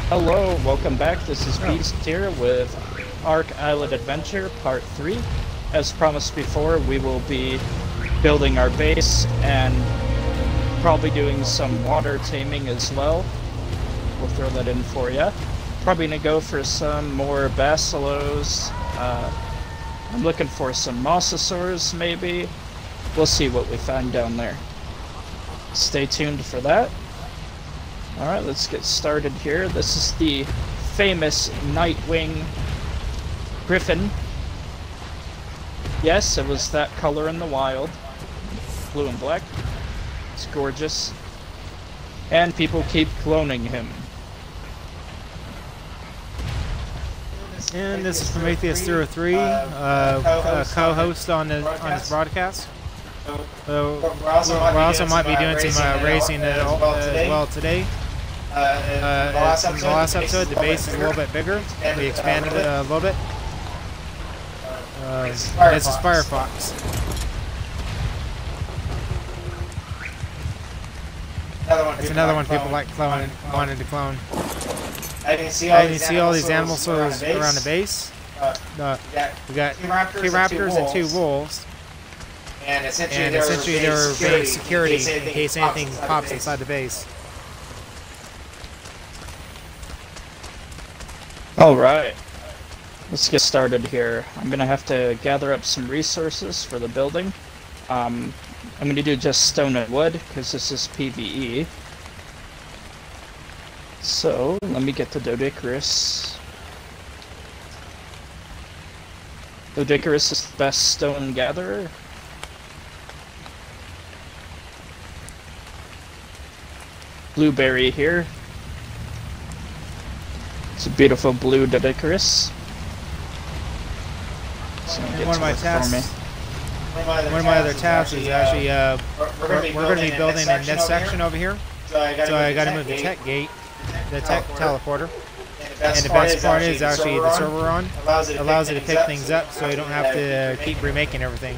Hello, welcome back. This is Beast here with Ark Island Adventure Part 3. As promised before, we will be building our base and probably doing some water taming as well. We'll throw that in for you. Probably gonna go for some more basilos. I'm looking for some mosasaurs maybe. We'll see what we find down there. Stay tuned for that. Alright, let's get started here. This is the famous Nightwing Griffin. Yes, it was that color in the wild. Blue and black. It's gorgeous. And people keep cloning him. And this is Prometheus03, co-host on this broadcast. So we also might be doing some racing as well today. In the last episode, the base is a little bit bigger. We expanded it a little bit. This is Firefox. It's another one people like wanting to clone. I can see all these animal swords around the base. We got two raptors and two wolves. And essentially they're base security in case anything pops inside the base. Alright, let's get started here. I'm gonna have to gather up some resources for the building. I'm gonna do just stone and wood because this is PvE. So let me get the Doedicurus. Doedicurus is the best stone gatherer. Blueberry here. It's a beautiful blue Doedicurus. One of my tasks. One of my other tasks is actually we're going to be building in this section over here. So I got to move the tech gate, the tech teleporter. And the best part is actually the server we're on allows it to pick things up, so you don't have to keep remaking everything.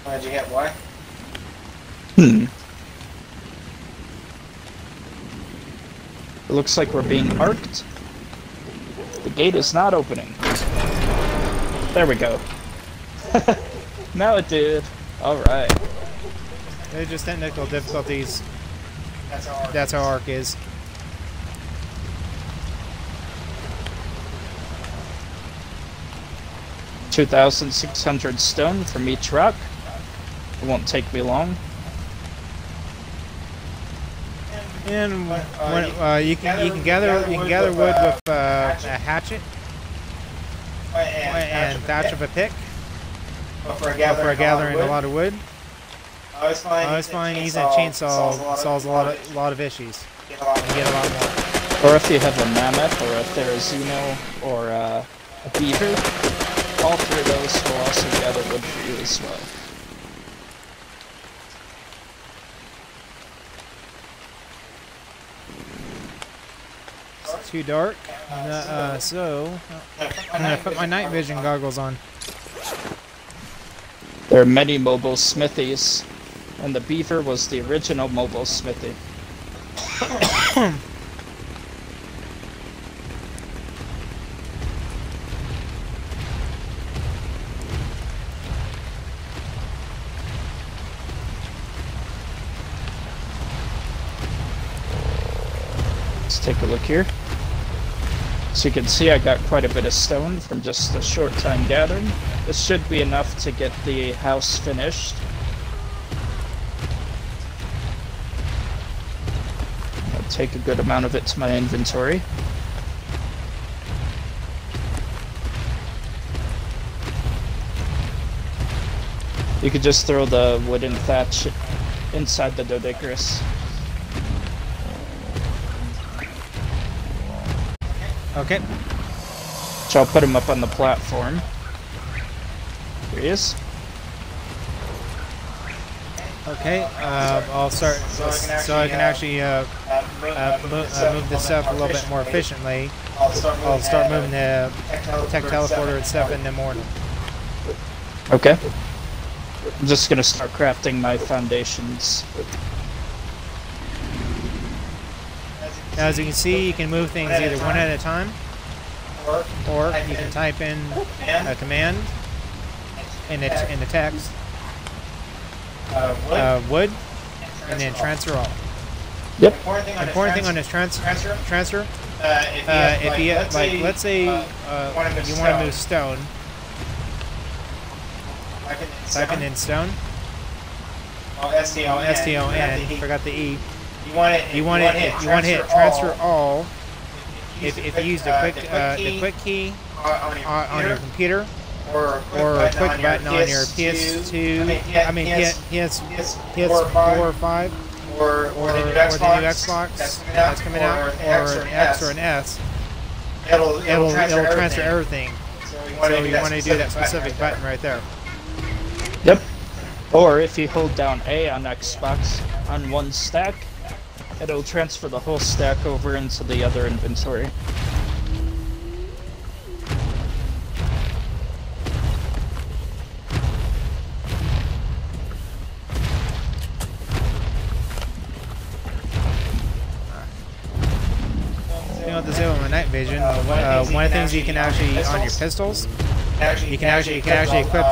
Why'd you hit what? It looks like we're being arced. The gate is not opening. There we go. Now it did. Alright. They're just technical difficulties. That's how Ark is. $2,600 stone from each rock. It won't take me long. And when, you can gather wood with a hatchet and thatch of a pick. For gathering a lot of wood. I always find using a chainsaw solves a lot of issues. You get a lot more. Or if you have a mammoth or a therizino or a beaver, all three of those will also gather wood for you as well. It's too dark, so I'm gonna put my night vision goggles on. There are many mobile smithies, and the beaver was the original mobile smithy. Let's take a look here. So you can see I got quite a bit of stone from just a short time gathering. This should be enough to get the house finished. I'll take a good amount of it to my inventory. You could just throw the wooden thatch inside the Doedicurus. Okay. So I'll put him up on the platform. Here he is. Okay, I'll start so I can actually move this stuff a little bit more efficiently. I'll start moving the tech teleporter and stuff in the morning. Okay. I'm just gonna start crafting my foundations. Now, as you can see, you can move things either one at a time, or you can type in a command in the text, wood, and then transfer all. Yep. Important thing on this transfer, if you like, let's say you want to move stone, type in stone. STON. Forgot the E. You want to hit transfer all. If you use the quick key on your computer, or a quick button on your PS2, PS4 or 5, or the new Xbox that's coming out, or an X or an S, it'll transfer everything. So you want to do that specific button right there. Yep. Or if you hold down A on Xbox on one stack, it'll transfer the whole stack over into the other inventory. You know what to say with my night vision? One of the things you can actually on your pistols, you can actually equip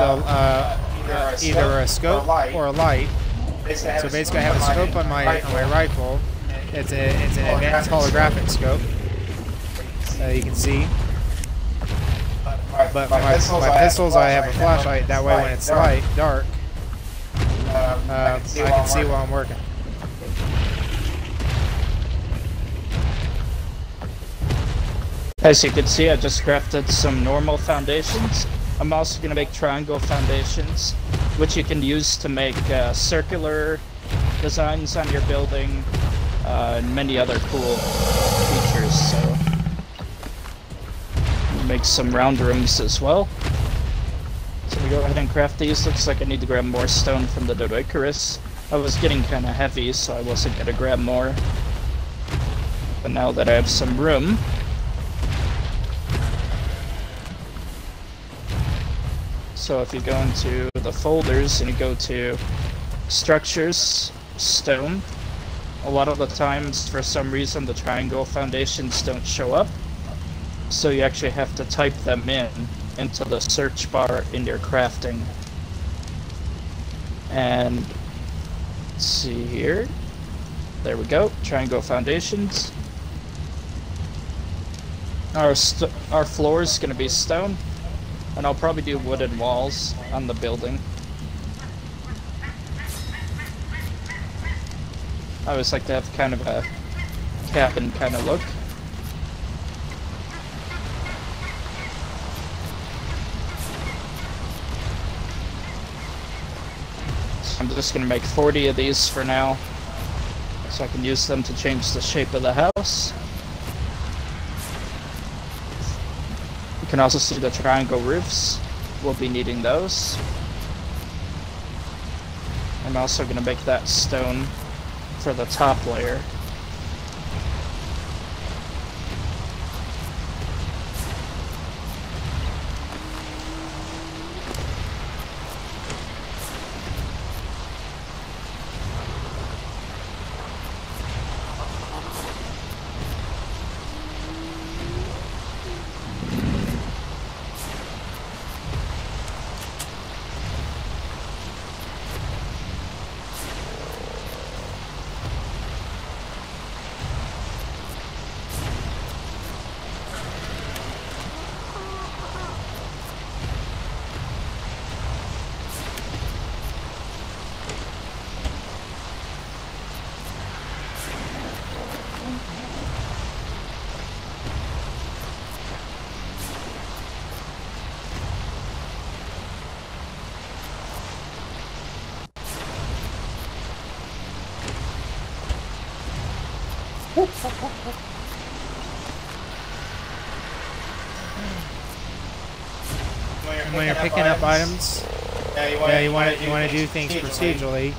either a scope or a light. So basically, I have a scope on my rifle. It's an advanced holographic scope. You can see. But my pistols, I have a flashlight. That way, when it's dark, I can see while I'm working. As you can see, I just crafted some normal foundations. I'm also going to make triangle foundations, which you can use to make circular designs on your building and many other cool features. So, make some round rooms as well. So we go ahead and craft these. Looks like I need to grab more stone from the Dodo Icarus. I was getting kind of heavy, so I wasn't going to grab more. But now that I have some room, so if you go into the folders and you go to structures, stone, a lot of the times for some reason the triangle foundations don't show up. So you actually have to type them into the search bar in your crafting. And let's see here. There we go, triangle foundations. Our floor is going to be stone. And I'll probably do wooden walls on the building. I always like to have kind of a cabin kind of look. So I'm just going to make 40 of these for now, so I can use them to change the shape of the house. You can also see the triangle roofs. We'll be needing those. I'm also going to make that stone for the top layer. when you're picking up items, you want to do things procedurally.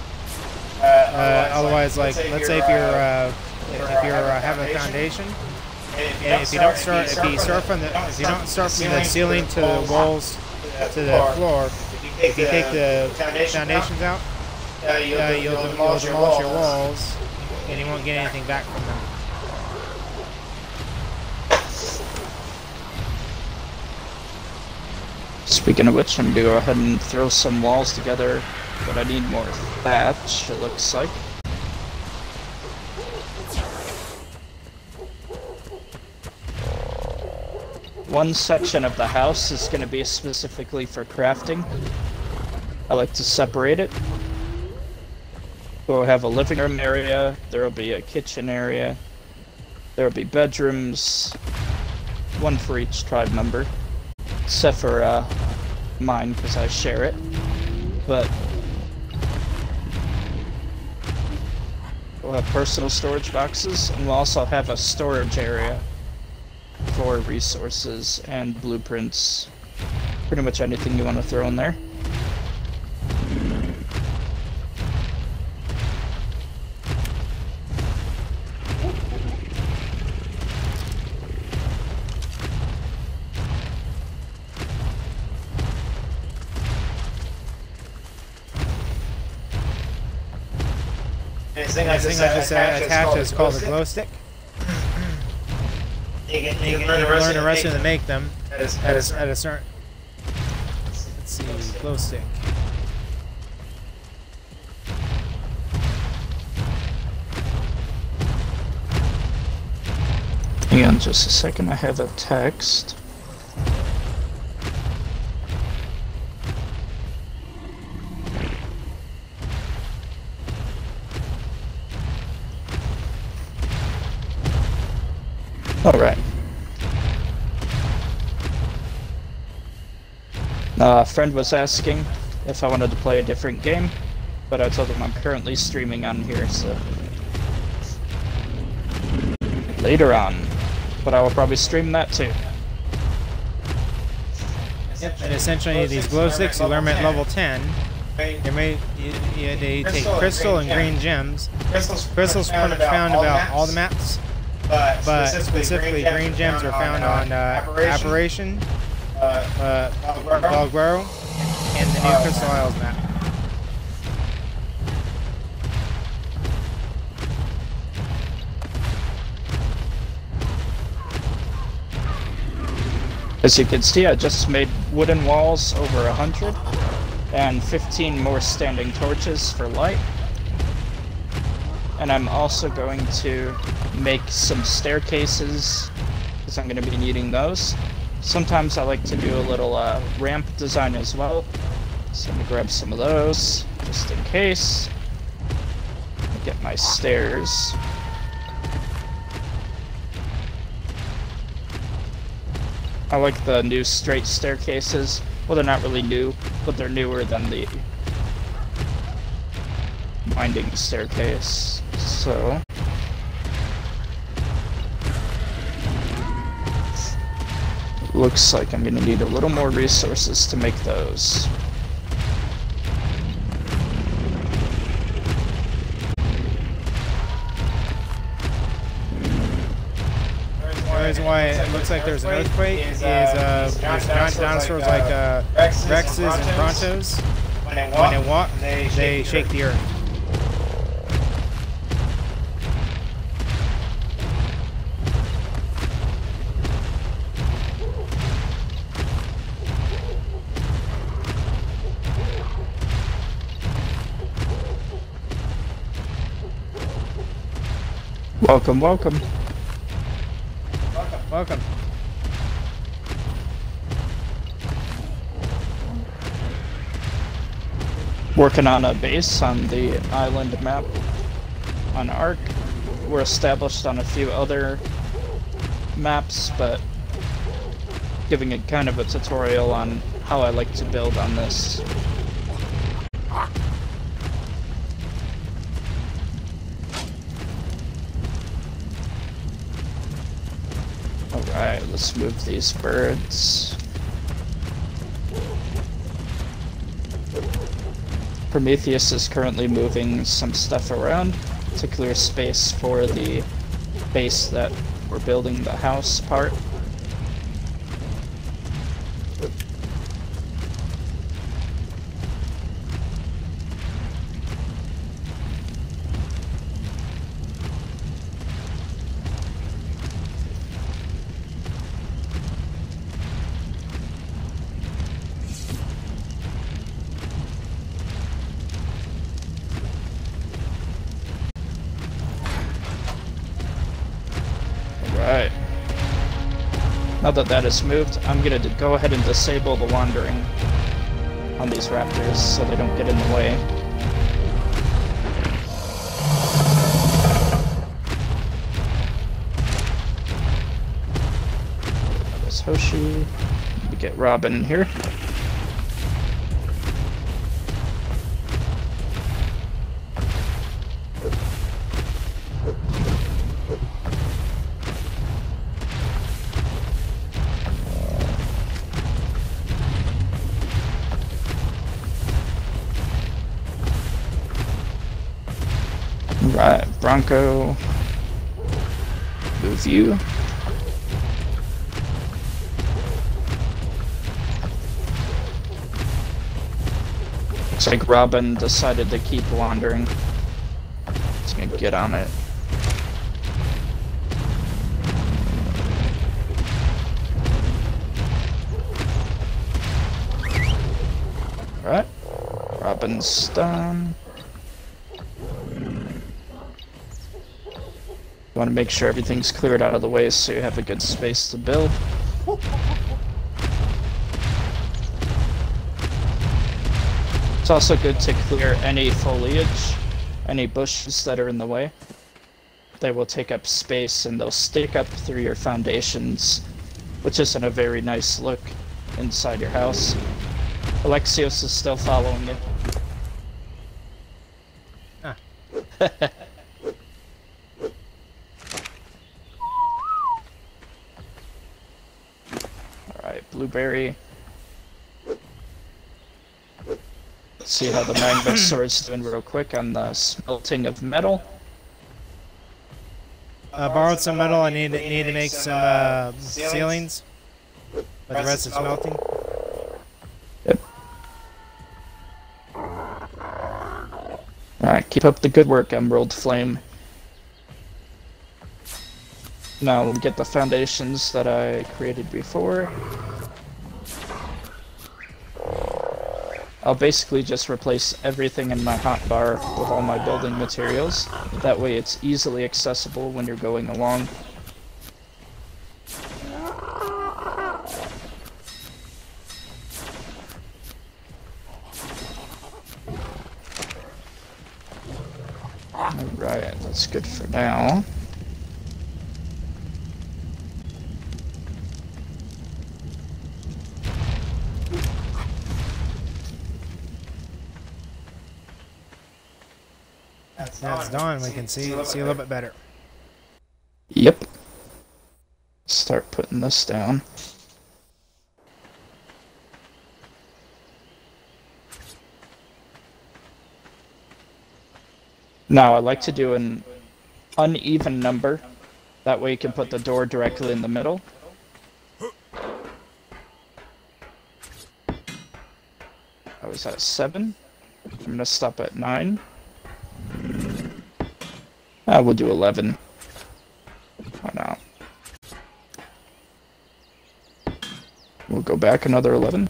Otherwise, like let's say if you have a foundation, and if you don't start from the ceiling to the walls to the floor, if you take the foundations out, you'll demolish your walls, and you won't get anything back from them. Speaking of which, I'm going to go ahead and throw some walls together, but I need more thatch, it looks like. One section of the house is going to be specifically for crafting. I like to separate it. We'll have a living room area, there will be a kitchen area, there will be bedrooms, one for each tribe member. Except for mine, because I share it. But we'll have personal storage boxes, and we'll also have a storage area for resources and blueprints. Pretty much anything you want to throw in there. This thing I just attached is called a glow stick. You can learn the rest of them to make them at a certain. Let's see, glow stick. Hang on just a second, I have a text. Alright. A friend was asking if I wanted to play a different game, but I told him I'm currently streaming on here, so later on. But I will probably stream that too. Yep, and essentially these glow sticks you learn at level 10. They take crystal and green gems. Crystals found about all the maps. But specifically green gems are found on Aberration, Valguero, and the New Crystal Isles map. As you can see, I just made wooden walls over 100, and 15 more standing torches for light. And I'm also going to make some staircases, because I'm going to be needing those. Sometimes I like to do a little ramp design as well, so I'm going to grab some of those, just in case. Get my stairs. I like the new straight staircases. Well, they're not really new, but they're newer than the winding staircase. So looks like I'm gonna need a little more resources to make those. The reason why it looks like there's an earthquake is there's giant dinosaurs like Rexes and Brontos. When they walk, they shake the earth. Welcome, welcome. Welcome. Working on a base on the island map on Ark. We're established on a few other maps, but giving it kind of a tutorial on how I like to build on this. Alright, let's move these birds. Prometheus is currently moving some stuff around to clear space for the base that we're building, the house part. Right. Now that that is moved, I'm gonna go ahead and disable the wandering on these raptors so they don't get in the way. There's Hoshi. We get Robin in here. Right, Bronco, move you. Looks like Robin decided to keep wandering. He's gonna get on it. Alright, Robin's done. You want to make sure everything's cleared out of the way so you have a good space to build. It's also good to clear any foliage, any bushes that are in the way. They will take up space and they'll stick up through your foundations, which isn't a very nice look inside your house. Alexios is still following you. Ah. Alright, Blueberry. Let's see how the magma sword's doing real quick on the smelting of metal. Borrowed some metal. I need to make some ceilings. But the rest is smelting. Yep. Alright, keep up the good work, Emerald Flame. Now we'll get the foundations that I created before. I'll basically just replace everything in my hotbar with all my building materials. That way it's easily accessible when you're going along. Alright, that's good for now. That's done. We can see a little bit better. Yep. Start putting this down. Now I like to do an uneven number. That way you can put the door directly in the middle. I was at 7. I'm gonna stop at 9. We'll do 11. Why not? We'll go back another 11.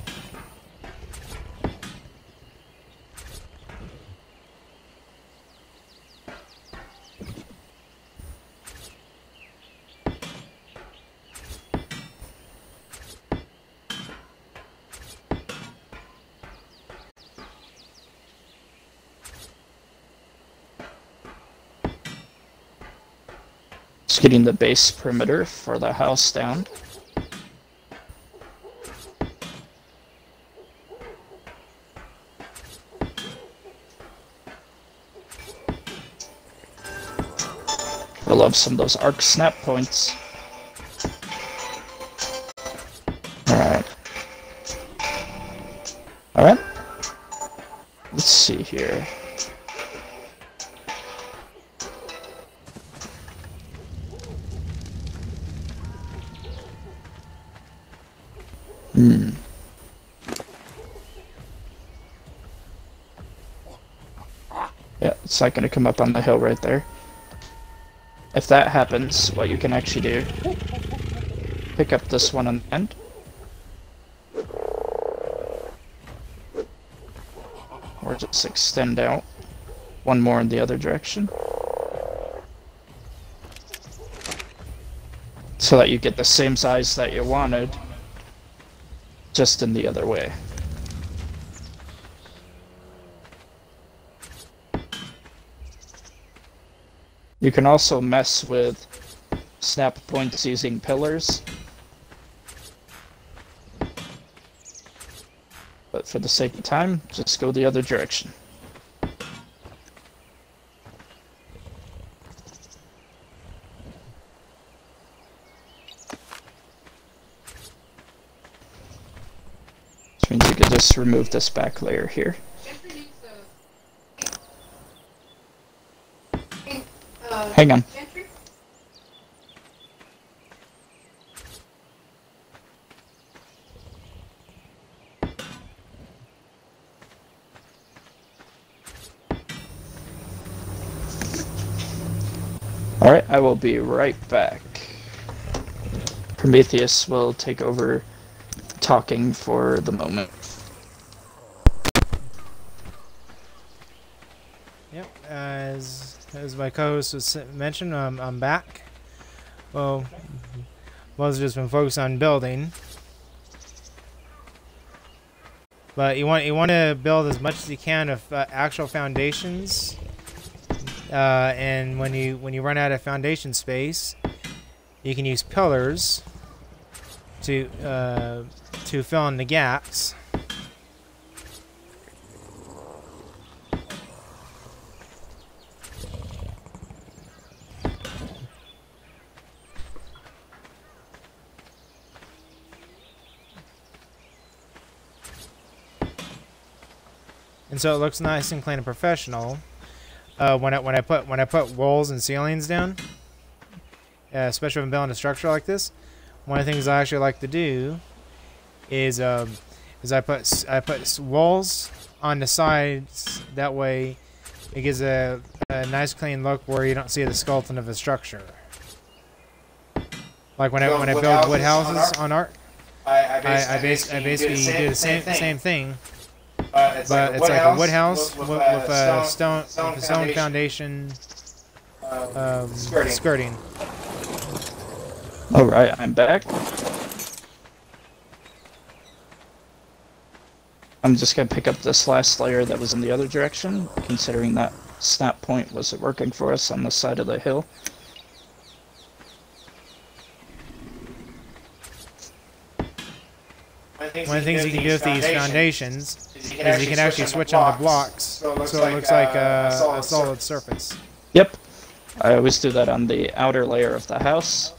Just getting the base perimeter for the house down. I love some of those arc snap points. Alright. Alright. Let's see here. Yeah, it's not going to come up on the hill right there. If that happens, what you can actually do, pick up this one on the end. Or just extend out one more in the other direction. So that you get the same size that you wanted, just in the other way. You can also mess with snap points using pillars. But for the sake of time, just go the other direction. Which means you could just remove this back layer here. Hang on. Alright, I will be right back. Prometheus will take over talking for the moment. Yep, as my co-host was mentioned, I'm back. Well, Buzz just been focused on building, but you want to build as much as you can of actual foundations. And when you run out of foundation space, you can use pillars to fill in the gaps. And so it looks nice and clean and professional. When I put walls and ceilings down, especially when building a structure like this, one of the things I actually like to do is I put walls on the sides. That way, it gives a nice clean look where you don't see the skeleton of a structure. Like when I build wood houses on Ark, I basically do the same thing. But it's like a wood house with a stone foundation skirting. Alright, I'm back. I'm just going to pick up this last layer that was in the other direction, considering that snap point wasn't working for us on the side of the hill. One of the things you can do with these foundations is you can actually switch on the blocks, so it looks like a solid surface. Yep. I always do that on the outer layer of the house.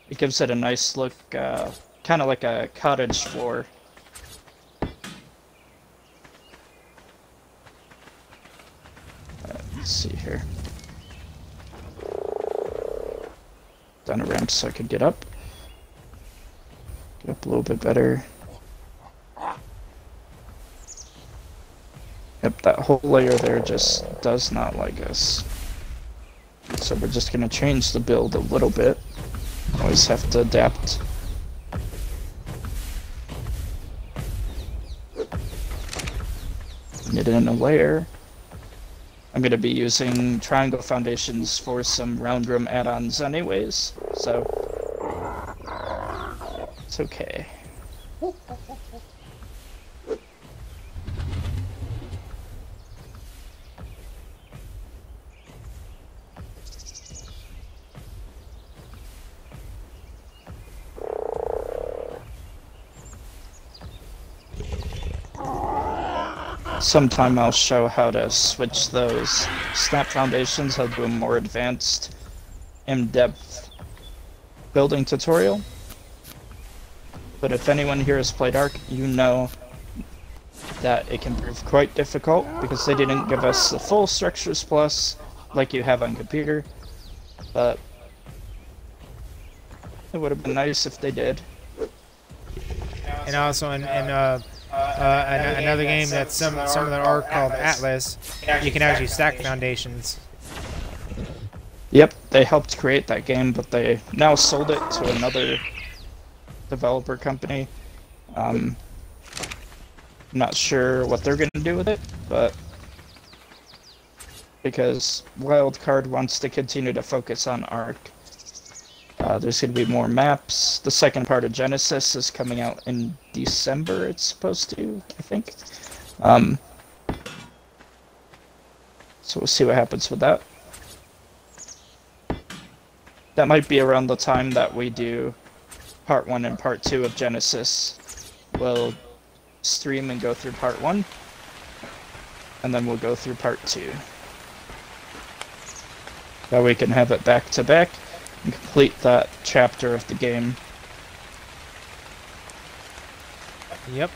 It gives it a nice look, kind of like a cottage floor. Let's see here. Down a ramp so I could get up. Get up a little bit better. Yep, that whole layer there just does not like us. So we're just gonna change the build a little bit. Always have to adapt. Knit in a layer. I'm gonna be using triangle foundations for some round room add-ons anyways, so it's okay. Sometime I'll show how to switch those snap foundations. I'll do a more advanced, in-depth building tutorial. But if anyone here has played Ark, you know that it can prove quite difficult because they didn't give us the full Structures Plus like you have on computer, but it would have been nice if they did. And also in another game that's some of the art called Atlas, you can actually stack foundations. Yep, they helped create that game, but they now sold it to another developer company. I'm not sure what they're going to do with it, but because Wildcard wants to continue to focus on Ark. There's going to be more maps. The second part of Genesis is coming out in December, it's supposed to, I think. So we'll see what happens with that. That might be around the time that we do part 1 and part 2 of Genesis. We'll stream and go through part 1, and then we'll go through part 2. That way we can have it back to back and complete that chapter of the game. Yep.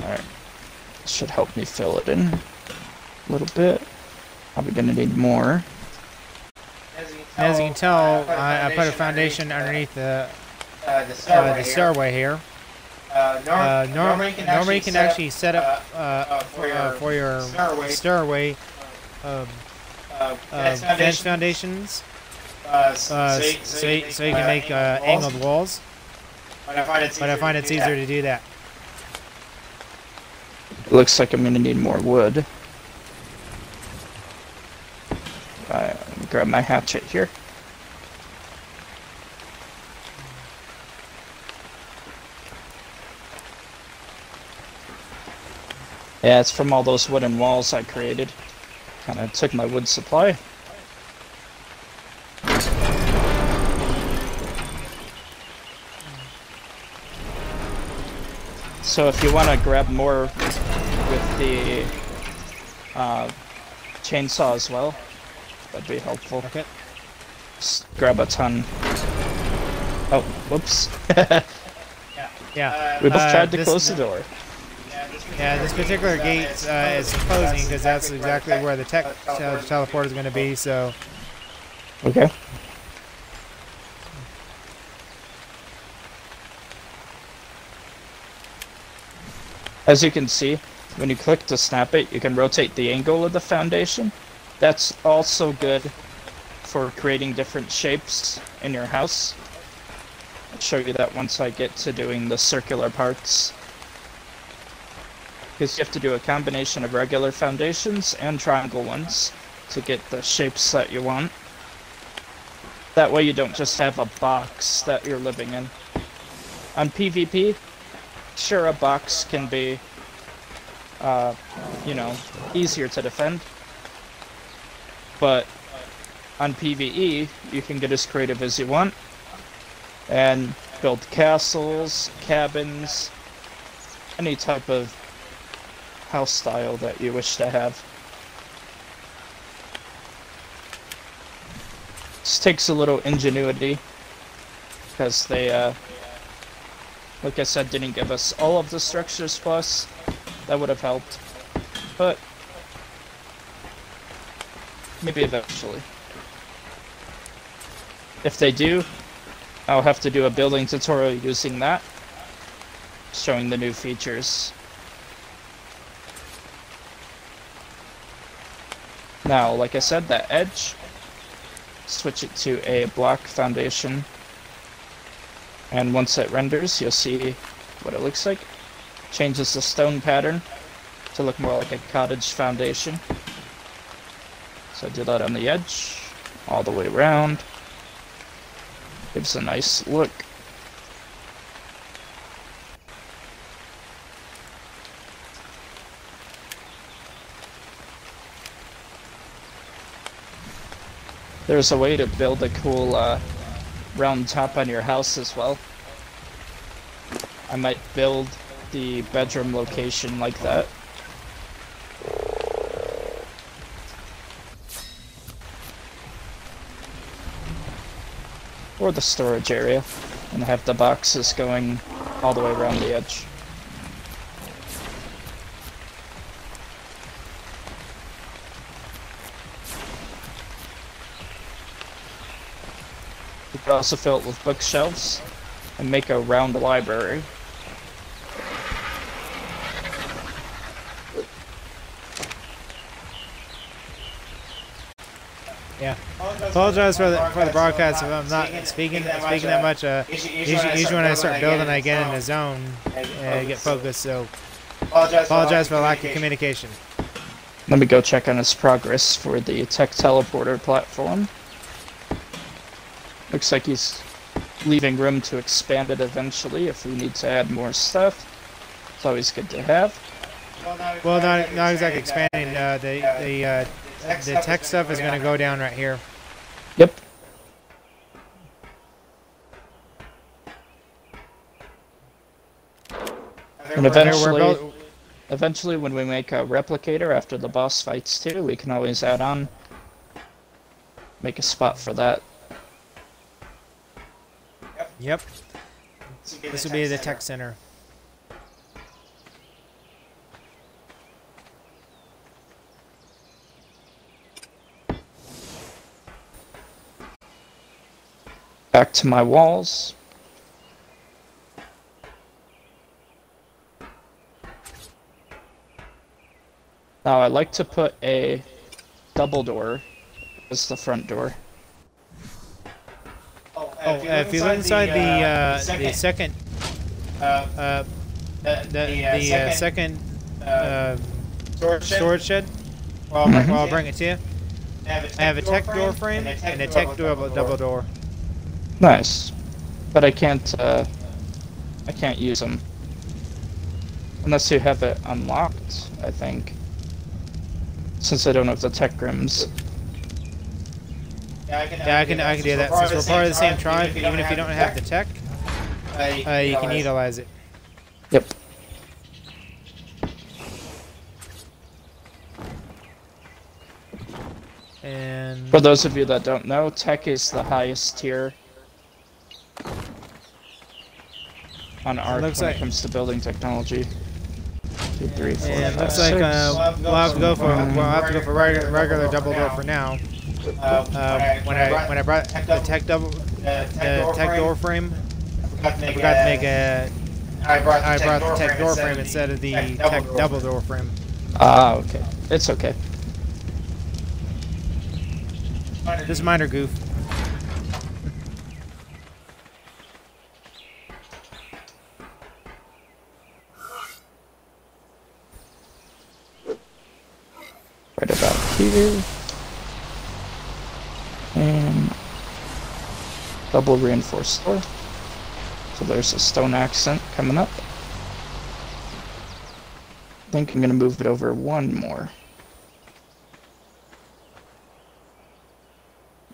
Alright. This should help me fill it in a little bit. Probably gonna need more. As you can tell, I put a foundation underneath the stairway here. Normally you can actually set up for your stairway fence foundations, so you can make angled walls. But I find it's easier to do that. It looks like I'm gonna need more wood. Let me grab my hatchet here. Yeah, it's from all those wooden walls I created. Kinda took my wood supply. So if you want to grab more with the chainsaw as well, that'd be helpful. Okay. Just grab a ton. Oh, whoops. Yeah. We both tried to close the door. Yeah, this particular gate is closing because that's exactly where the tech teleport is going to be, so... Okay. As you can see, when you click to snap it, you can rotate the angle of the foundation. That's also good for creating different shapes in your house. I'll show you that once I get to doing the circular parts. Because you have to do a combination of regular foundations and triangle ones to get the shapes that you want. That way you don't just have a box that you're living in. On PvP, sure, a box can be, you know, easier to defend. But on PvE, you can get as creative as you want and build castles, cabins, any type of house style that you wish to have. This takes a little ingenuity because they, like I said, didn't give us all of the Structures Plus. That would have helped, but maybe eventually. If they do, I'll have to do a building tutorial using that, showing the new features. Now, like I said, that edge, switch it to a block foundation, and once it renders, you'll see what it looks like. Changes the stone pattern to look more like a cottage foundation. So I do that on the edge, all the way around. Gives a nice look. There's a way to build a cool round top on your house as well. I might build the bedroom location like that. or the storage area, and have the boxes going all the way around the edge. You could also fill it with bookshelves and make a round library. Yeah. Apologize for the broadcast if I'm not speaking that much. Usually when I start building, I get in the zone and get focused. So apologize for the lack of communication. Let me go check on his progress for the tech teleporter platform. Looks like he's leaving room to expand it eventually if we need to add more stuff. It's always good to have. Well, not exactly expanding. The tech stuff is going to go down right here. Yep. And eventually when we make a replicator after the boss fights too, we can always add on, make a spot for that. Yep. This will be the tech center. Back to my walls. Now I like to put a double door as the front door. If you look inside the second storage shed, I'll bring it to you. I have a tech door frame and a tech double door. Nice, but I can't use them unless you have it unlocked, I think, since I don't have the tech rims. Yeah, I can do that. Since we're part of the same tribe, even if you don't have the tech, you can utilize it. Yep. And for those of you that don't know, tech is the highest tier on ARK when it comes to building technology. 2, 3, 4, and 5, looks like 6. we'll have to go for regular double door for now. When I brought the tech door frame, I forgot to make a. I brought the tech door frame instead of the tech double door frame. Ah, okay. It's okay. Just minor goof. Right about here. And double reinforced door. So there's a stone accent coming up. I think I'm going to move it over one more.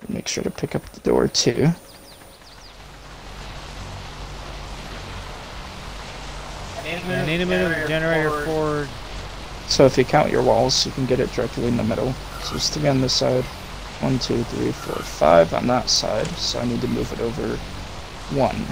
Make sure to pick up the door too. I need a minute generator for. So if you count your walls, you can get it directly in the middle. So there's 3 on this side. 1, 2, 3, 4, 5 on that side. So I need to move it over 1.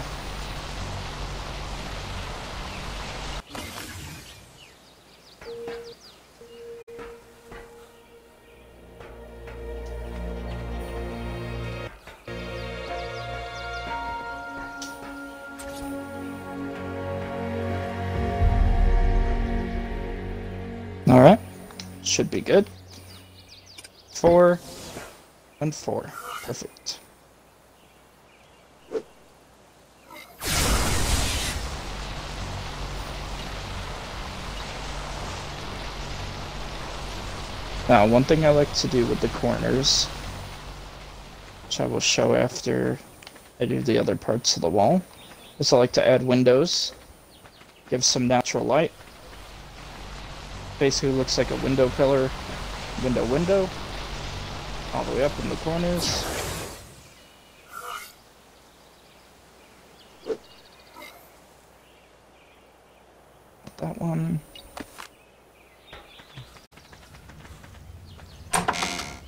Alright, should be good. 4 and 4. Perfect. Now, one thing I like to do with the corners, which I will show after I do the other parts of the wall, is I like to add windows, give some natural light. Basically looks like a window pillar, window, all the way up in the corners. That one.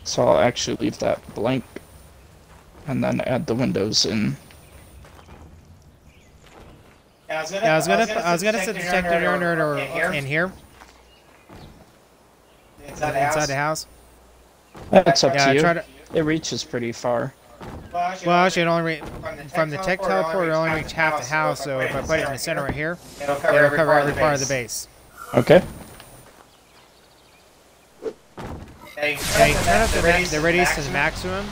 So I'll actually leave that blank. and then add the windows in. Yeah, I was gonna set the detector generator in here. Inside the house. That's up to you. Try to. It reaches pretty far. Well, actually, it only from the tech teleporter, it only reach half the house. So if I put it in the center right here, it'll cover every part of the base. Okay. Okay, turn up the radius to the maximum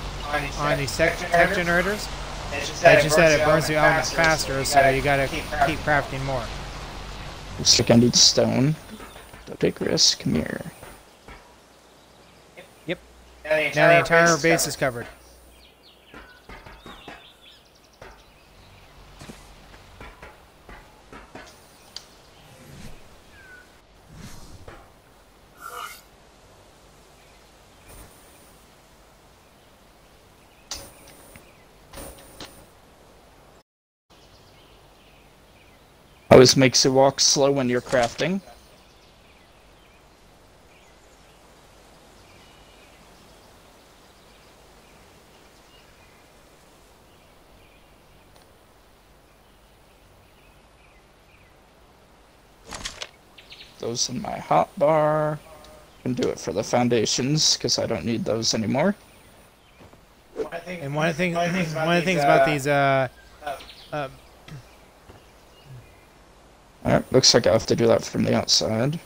on these tech generators. It's just that it burns the element faster, so you gotta keep crafting more. Looks like I need stone. Don't take risks. Come here. Yep. Now the entire base is covered. Always makes you walk slow when you're crafting. Those in my hotbar. Can do it for the foundations because I don't need those anymore. And one of the things about these Alright, looks like I have to do that from the outside.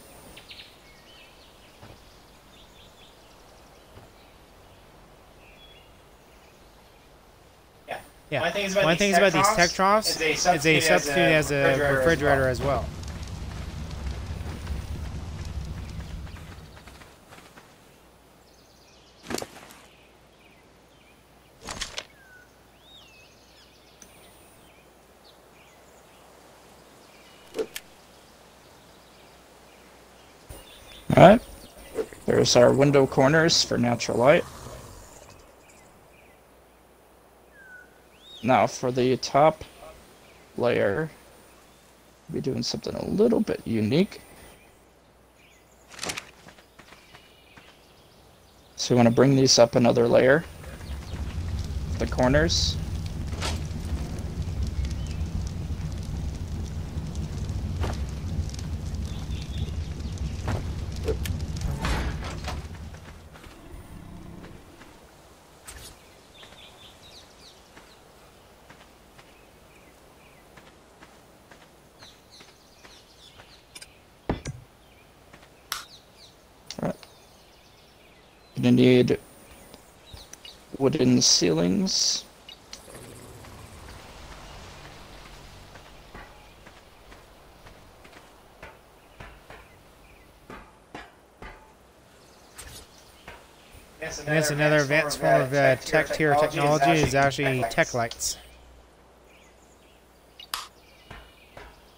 Yeah. One of the things about these tech troughs is they substitute as a refrigerator as well. Alright, there's our window corners for natural light. Now for the top layer, we'll be doing something a little bit unique. So we want to bring these up another layer, the corners. Gonna need wooden ceilings. And that's another advanced form of tech tier technology is actually tech lights.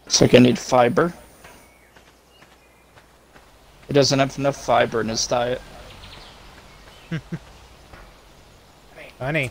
So I need fiber. He doesn't have enough fiber in his diet. Funny.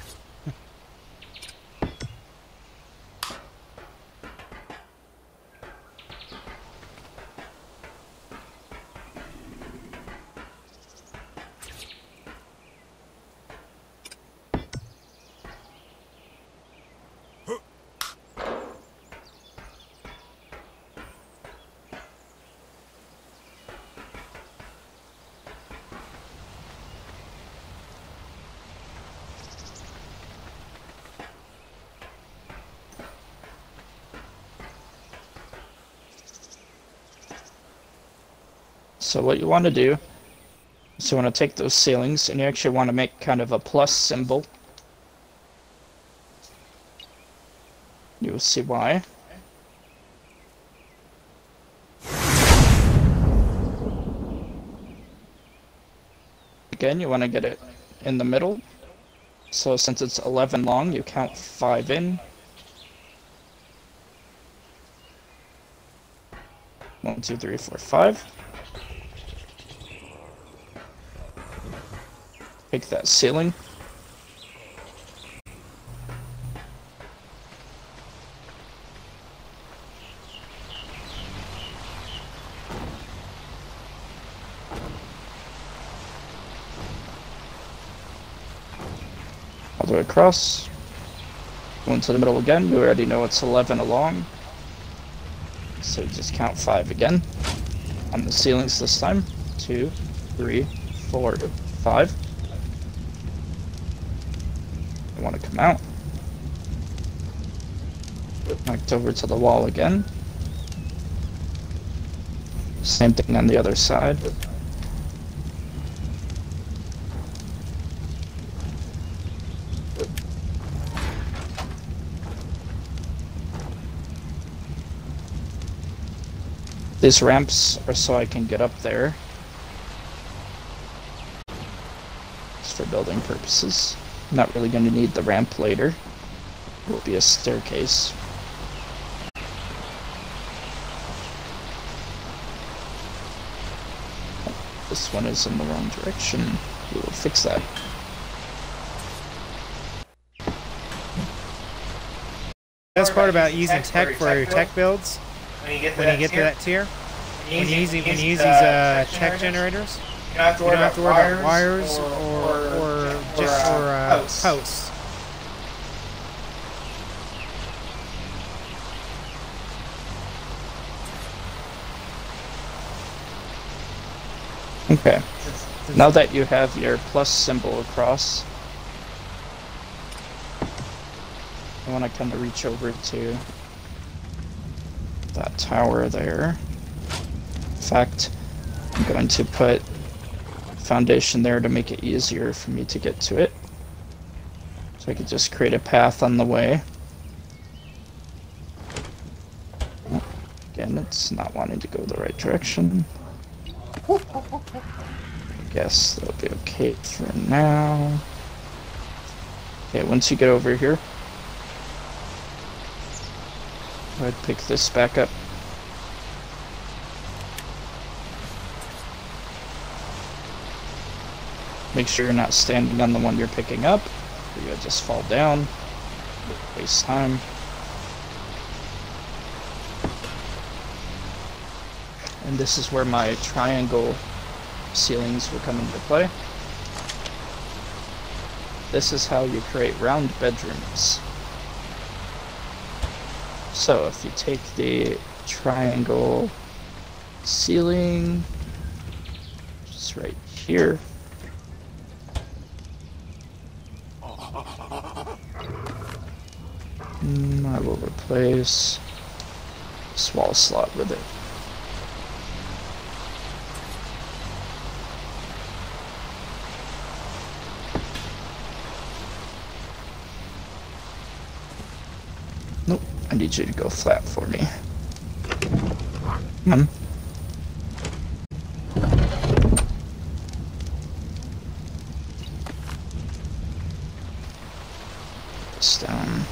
So what you want to do is you want to take those ceilings and you actually want to make kind of a plus symbol. You will see why. Again, you want to get it in the middle. So since it's 11 long, you count 5 in. 1, 2, 3, 4, 5. Take that ceiling. all the way across. Go into the middle again. We already know it's 11 along. So just count 5 again. On the ceilings this time. 2, 3, 4, 5. I want to come out. Connect over to the wall again. Same thing on the other side. These ramps are so I can get up there. Just for building purposes. I'm not really going to need the ramp later. It will be a staircase. This one is in the wrong direction. We will fix that. Best part about using tech for your tech builds, when you get to that tier, when you use these tech generators, you don't have to worry about wires or posts. Okay. Now that you have your plus symbol across, I want to kind of reach over to that tower there. In fact, I'm going to put foundation there to make it easier for me to get to it. So I could just create a path on the way. Again, it's not wanting to go the right direction. I guess that'll be okay for now. Okay, once you get over here, I'd pick this back up. Make sure you're not standing on the one you're picking up, or you'll just fall down, waste time. And this is where my triangle ceilings will come into play. This is how you create round bedrooms. So if you take the triangle ceiling, just right here, I will replace this wall slot with it. Nope, I need you to go flat for me. Come on. Put this down.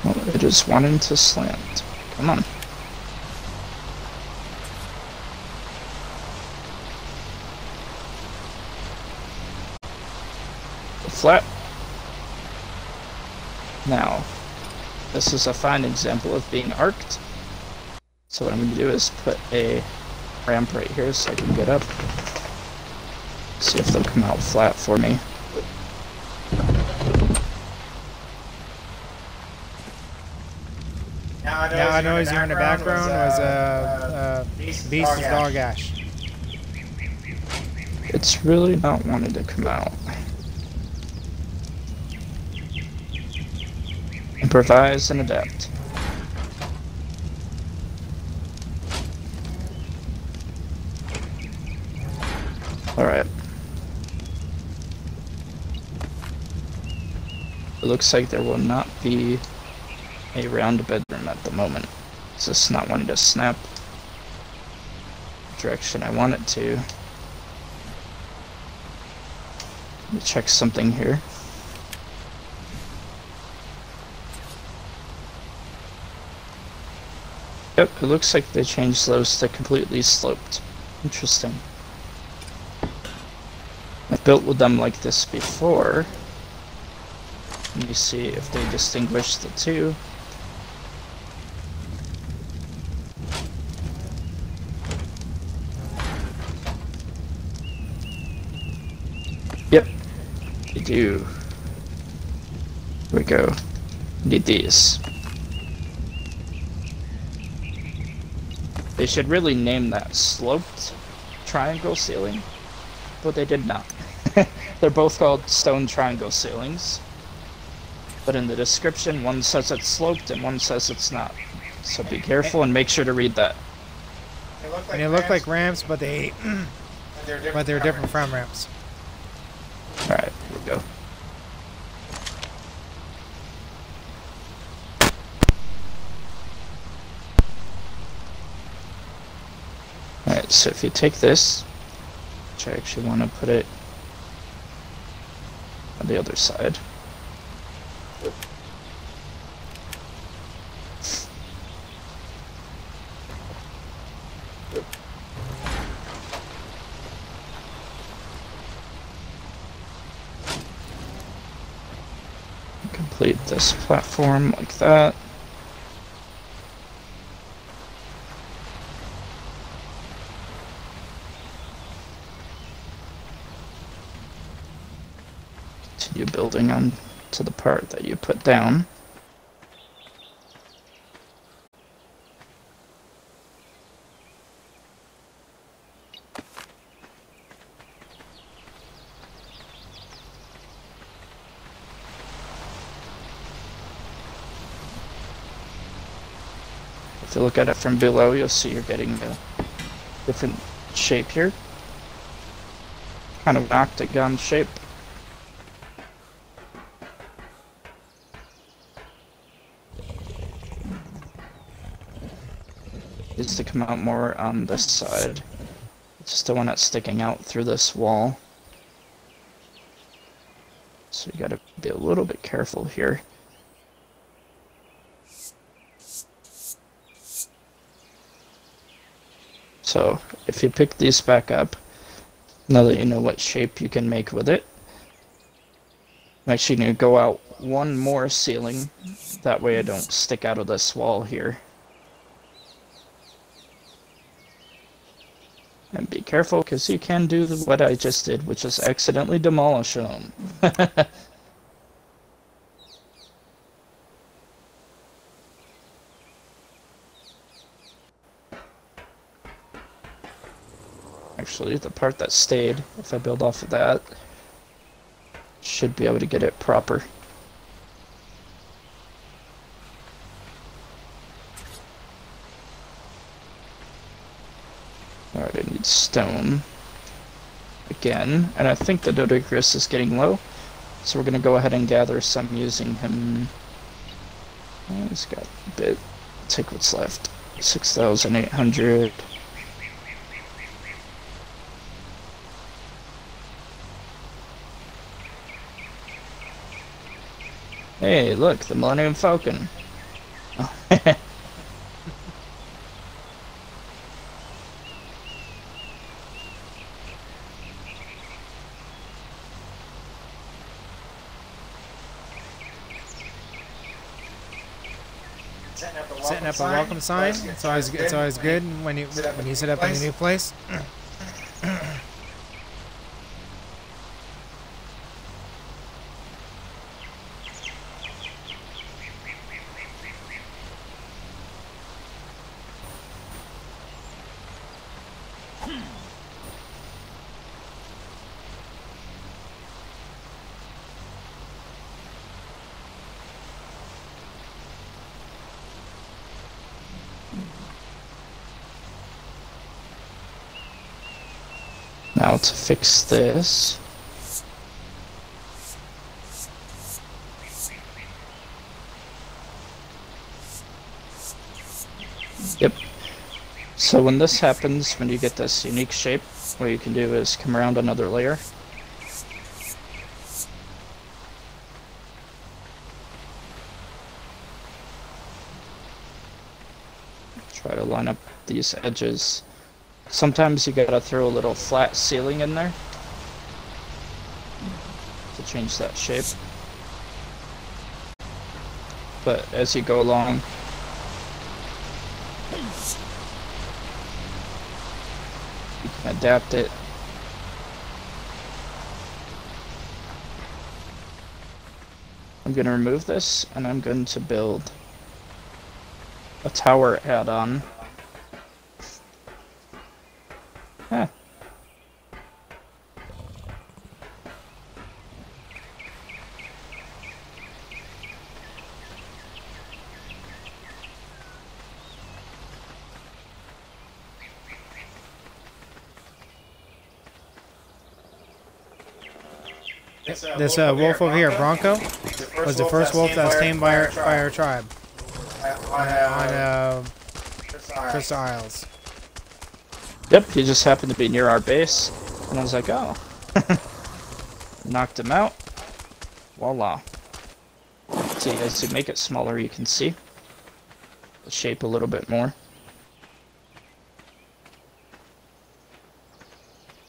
Oh, it is wanting to slant. Come on. Flat. Now, this is a fine example of being arced. So what I'm going to do is put a ramp right here so I can get up. See if they'll come out flat for me. Now I noise here in the background was Beast's dog Ash. It's really not wanting to come out. Improvise and adapt. Alright. It looks like there will not be a round bedroom at the moment. It's just not wanting to snap the direction I want it to. Let me check something here. Yep, it looks like they changed those to completely sloped. Interesting. I've built with them like this before. Let me see if they distinguish the two. do? Here we go. Need these. They should really name that sloped triangle ceiling, but they did not. They're both called stone triangle ceilings, but in the description one says it's sloped and one says it's not. So be careful and make sure to read that. They look like ramps, but they're different from ramps. Alright, here we go. Alright, so if you take this, which I actually want to put it on the other side. Complete this platform like that. Continue building on to the part that you put down. If you look at it from below, you'll see you're getting a different shape here. Kind of an octagon shape. Needs to come out more on this side. It's the one that's sticking out through this wall. So you gotta be a little bit careful here. So if you pick these back up, now that you know what shape you can make with it, I'm actually going to go out one more ceiling, that way I don't stick out of this wall here. And be careful, because you can do what I just did, which is accidentally demolish them. Actually, the part that stayed, if I build off of that, should be able to get it proper. Alright, I need stone again, and I think the Doedicurus is getting low, so we're going to go ahead and gather some using him. Oh, he's got a bit. Take what's left. 6,800. Hey, look, the Millennium Falcon. Oh. Setting up a welcome sign. It's always good when you set up in a new place. Now to fix this. Yep. So when this happens, when you get this unique shape, what you can do is come around another layer. Try to line up these edges. Sometimes you gotta throw a little flat ceiling in there to change that shape. But as you go along, you can adapt it. I'm going to remove this, and I'm going to build a tower add-on. Huh. This wolf over here, Bronco, was the first wolf that was tamed by our tribe on Crystal Isles. Yep, he just happened to be near our base, and I was like, oh. Knocked him out. Voila. See, as you make it smaller, you can see the shape a little bit more.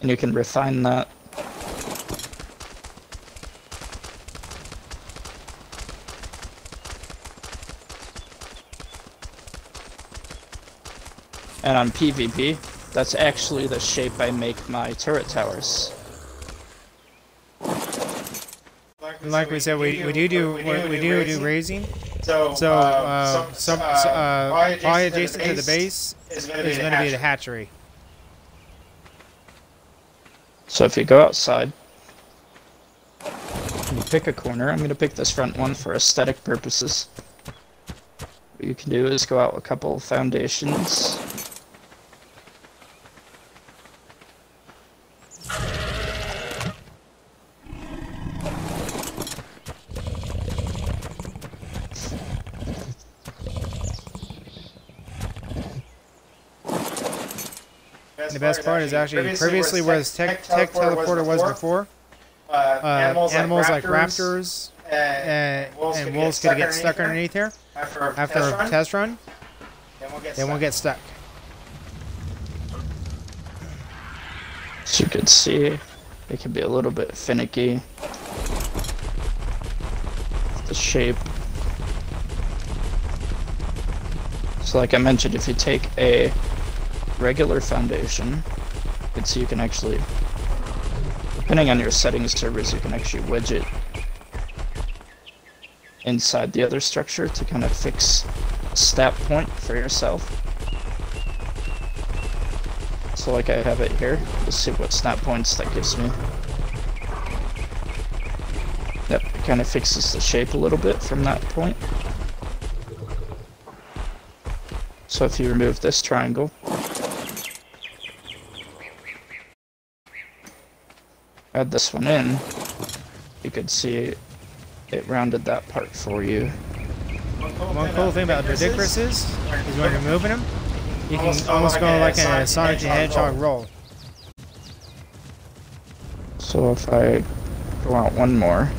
And you can refine that. And on PvP, that's actually the shape I make my turret towers. Like we said, we do raising. So probably adjacent to the base is going to be the hatchery. So if you go outside, and you pick a corner, I'm going to pick this front one for aesthetic purposes. What you can do is go out a couple foundations. The best part is actually previously where this tech teleporter was before, animals like raptors and wolves could get stuck underneath here after a test run. They won't get stuck. As you can see, it can be a little bit finicky. The shape. So like I mentioned, if you take a regular foundation, you can see you can actually, depending on your settings servers, you can actually wedge it inside the other structure to kind of fix a stat point for yourself. So like I have it here, let's see what stat points that gives me. Yep, it kind of fixes the shape a little bit from that point. So if you remove this triangle, add this one in, you could see it rounded that part for you. One cool thing about Ridiculous is when you're moving them, you can almost go like a Sonic the Hedgehog roll. So if I go out one more,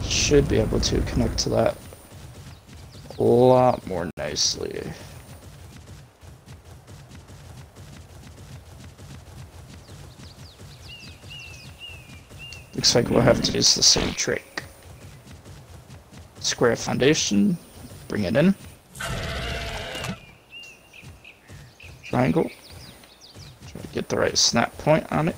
should be able to connect to that a lot more nicely. Looks like we'll have to use the same trick. Square foundation, bring it in. Triangle. Try to get the right snap point on it.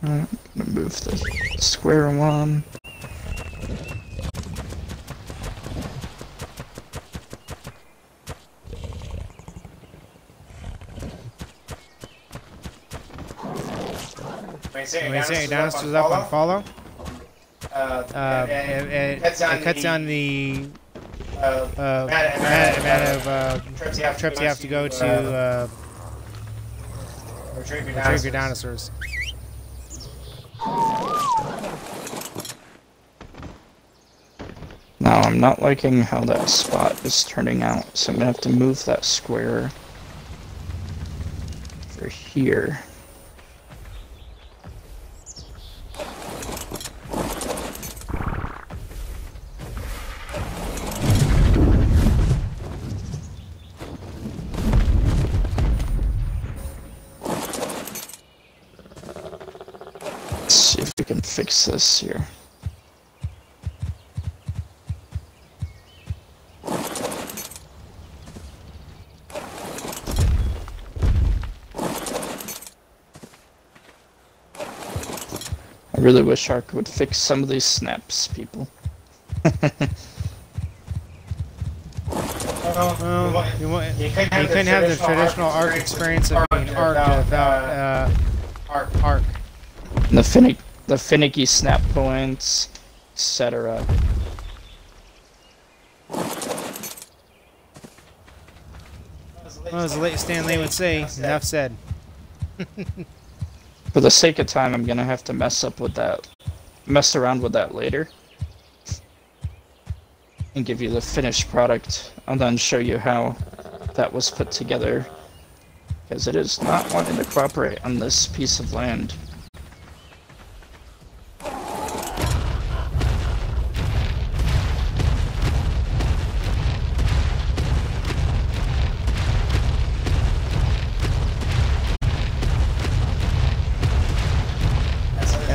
I'm gonna move the square one. When you say dinosaurs up on follow, it cuts down the amount of trips you have to go to retrieve your dinosaurs. Now I'm not liking how that spot is turning out, so I'm gonna have to move that square over here. Let's see if we can fix this here. really wish Ark would fix some of these snaps, people. Well, you couldn't have the traditional Ark experience of being Ark without Ark. The finicky snap points, etc. Well, as the late Stan Lee would say, enough said. For the sake of time, I'm gonna have to mess around with that later, and give you the finished product, and then show you how that was put together, because it is not wanting to cooperate on this piece of land.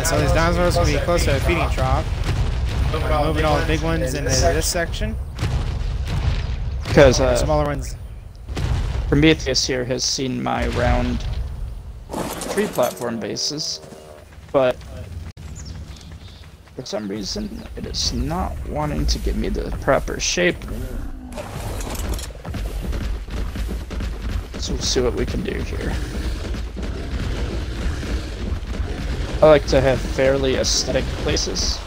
So these dinosaurs will be close to a feeding trough. Moving all the big ones into this section. Because smaller ones. Prometheus here has seen my round 3 platform bases, but for some reason it is not wanting to give me the proper shape. So we'll see what we can do here. I like to have fairly aesthetic places.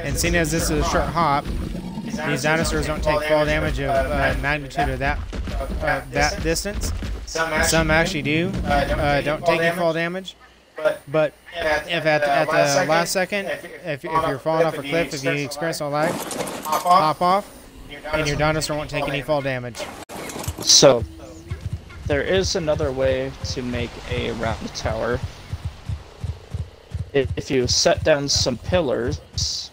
And seeing as this is a short hop, these dinosaurs don't take fall damage of magnitude of that distance. Some actually do. Don't take any fall damage. But if at the last second, if you're falling off a cliff, if you experience no lag, hop off, and your dinosaur won't take any fall damage. So there is another way to make a round tower. If you set down some pillars,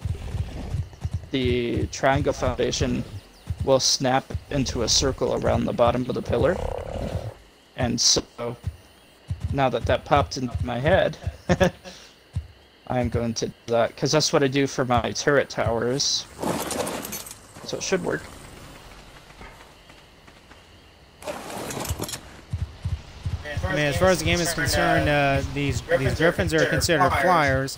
the triangle foundation will snap into a circle around the bottom of the pillar. And so, now that popped into my head, I'm going to do that, because that's what I do for my turret towers. So it should work. I mean, as far as the game is concerned, these griffins are considered flyers,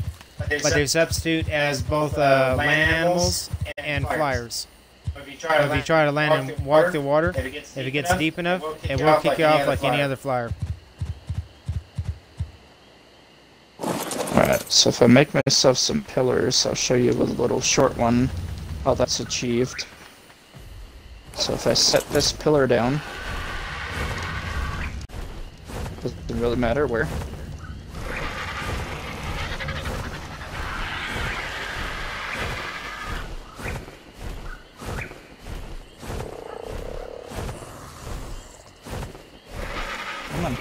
but they substitute as both land animals and flyers. If you try to land and walk through water, if it gets deep enough, it will kick you off like any other flyer. Alright, so if I make myself some pillars, I'll show you with a little short one how that's achieved. So if I set this pillar down, doesn't really matter where. Come on.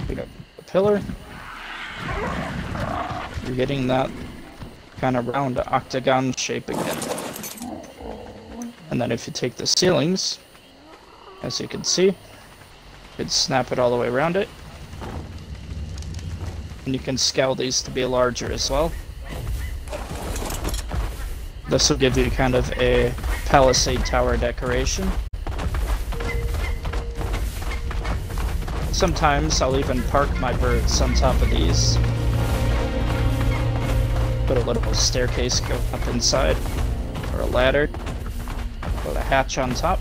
Pick up the pillar. You're getting that kind of round octagon shape again. And then if you take the ceilings, as you can see, you can snap it all the way around it. And you can scale these to be larger as well. This will give you kind of a palisade tower decoration. Sometimes I'll even park my birds on top of these. Put a little staircase go up inside, or a ladder, put a hatch on top,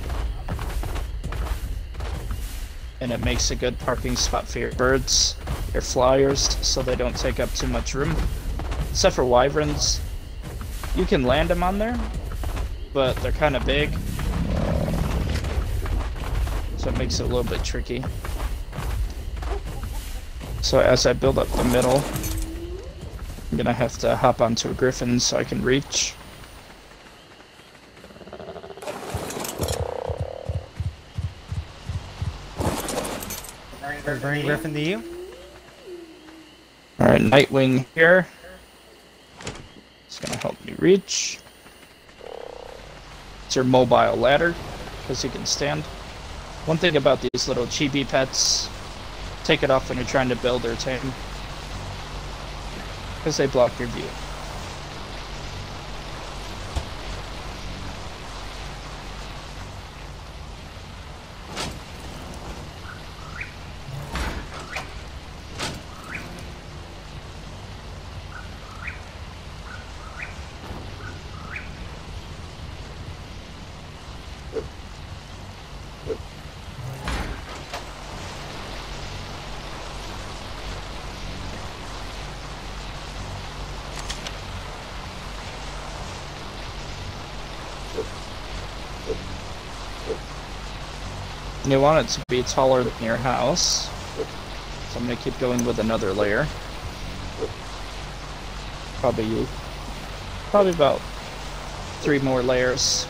and it makes a good parking spot for your birds, your flyers, so they don't take up too much room. Except for wyverns, you can land them on there, but they're kind of big, so it makes it a little bit tricky. So as I build up the middle, I'm gonna have to hop onto a griffin so I can reach. Bring griffin to you. Alright, Nightwing here. It's gonna help me reach. It's your mobile ladder, because you can stand. One thing about these little chibi pets, take it off when you're trying to build or tame, because they block your view. And you want it to be taller than your house, so I'm going to keep going with another layer. Probably about 3 more layers.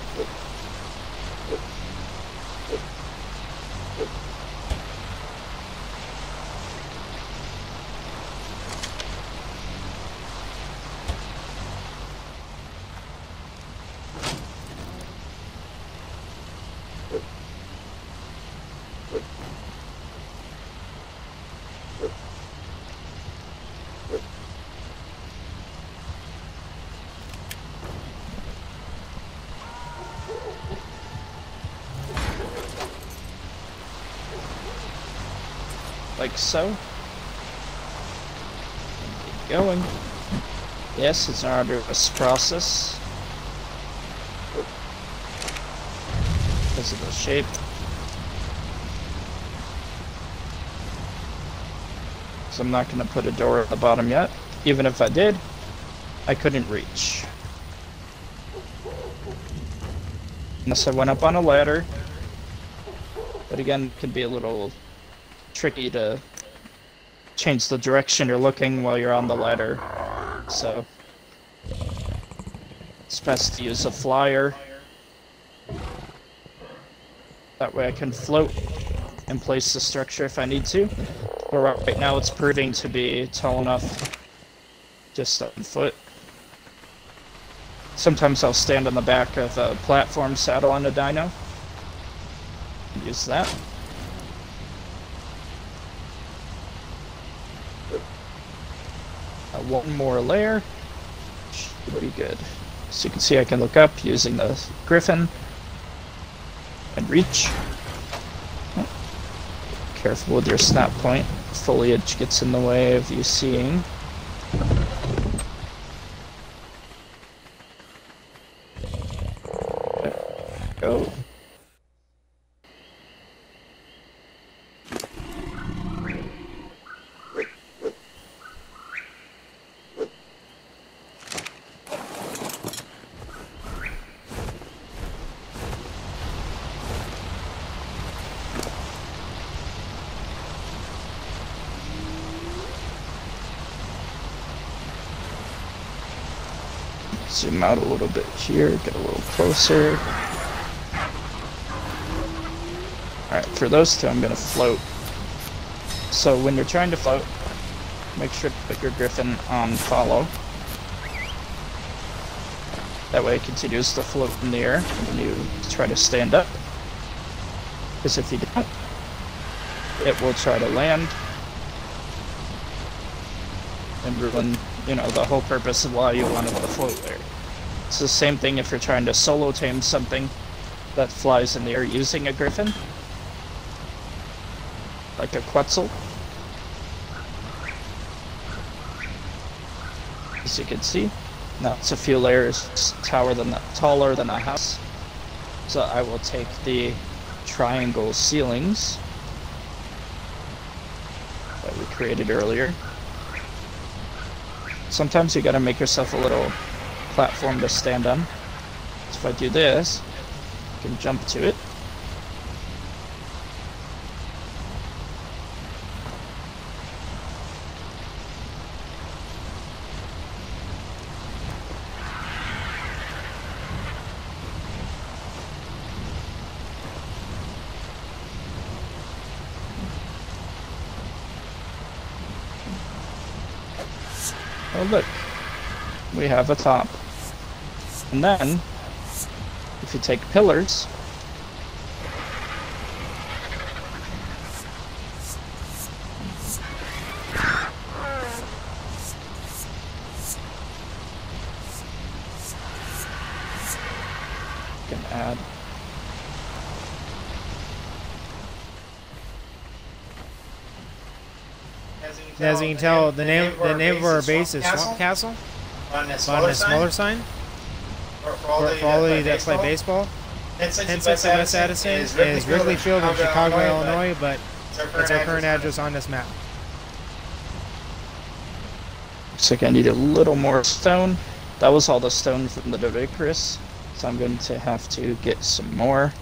Like so. Keep going. Yes, it's an arduous process because of the shape. So I'm not going to put a door at the bottom yet. Even if I did, I couldn't reach. Unless I went up on a ladder. But again, it can be a little tricky to change the direction you're looking while you're on the ladder, so it's best to use a flyer. That way I can float and place the structure if I need to. But right now it's proving to be tall enough just on foot. Sometimes I'll stand on the back of a platform saddle on a dino. Use that. One more layer should be good. So you can see I can look up using the griffin and reach. Oh. Careful with your snap point. Foliage gets in the way of you seeing. There we go. Zoom out a little bit here, get a little closer. Alright, for those two I'm going to float. So when you're trying to float, make sure to put your griffin on follow. That way it continues to float in the air when you try to stand up. Because if you don't, it will try to land and ruin, you know, the whole purpose of why you wanted to float there. It's the same thing if you're trying to solo tame something that flies in the air using a griffin, like a Quetzal. As you can see, now it's a few layers taller than a house. So I will take the triangle ceilings that we created earlier. Sometimes you gotta make yourself a little platform to stand on. So if I do this, I can jump to it. Oh look, we have a top. And then, if you take pillars, you can add. As you can tell, the name of our base is Swamp Castle. On a smaller sign. For all of you that play baseball. 1060 West Addison is Wrigley Field in Chicago, Illinois, but it's our current address on this map. Looks like I need a little more stone. That was all the stone from the Doedicurus, so I'm going to have to get some more.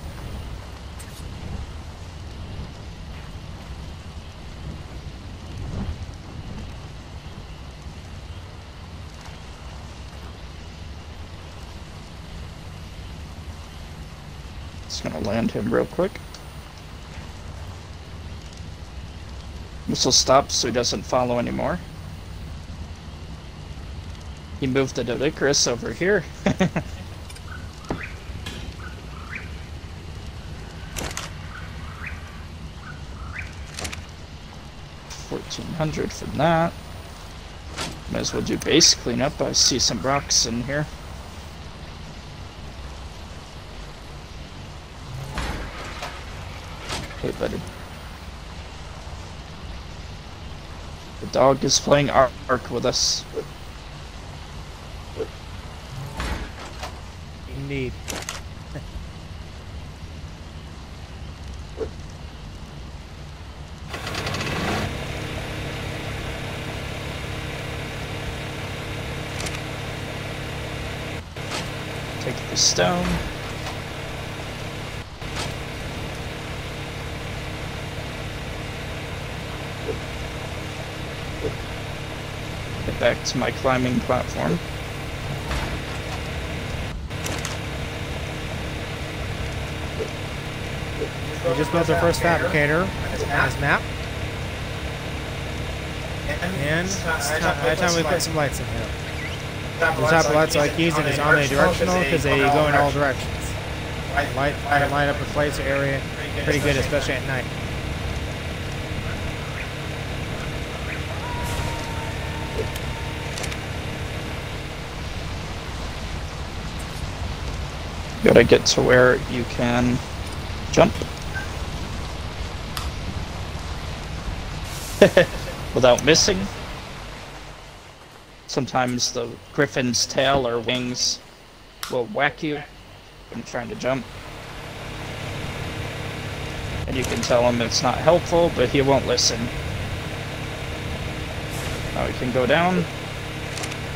Just gonna land him real quick. This will stop so he doesn't follow anymore. He moved the Doedicurus over here. 1400 from that. Might as well do base cleanup. I see some rocks in here. Hey, buddy. The dog is playing Ark with us. Indeed. Take the stone. Get back to my climbing platform. We just built our first fabricator on this map. And it's high time we put some lights in here. The type of lights I like using is omnidirectional because they go in all directions. Light up a place or area pretty good, especially at night. Gotta get to where you can jump without missing. Sometimes the griffin's tail or wings will whack you when you're trying to jump. And you can tell him it's not helpful, but he won't listen. Now we can go down.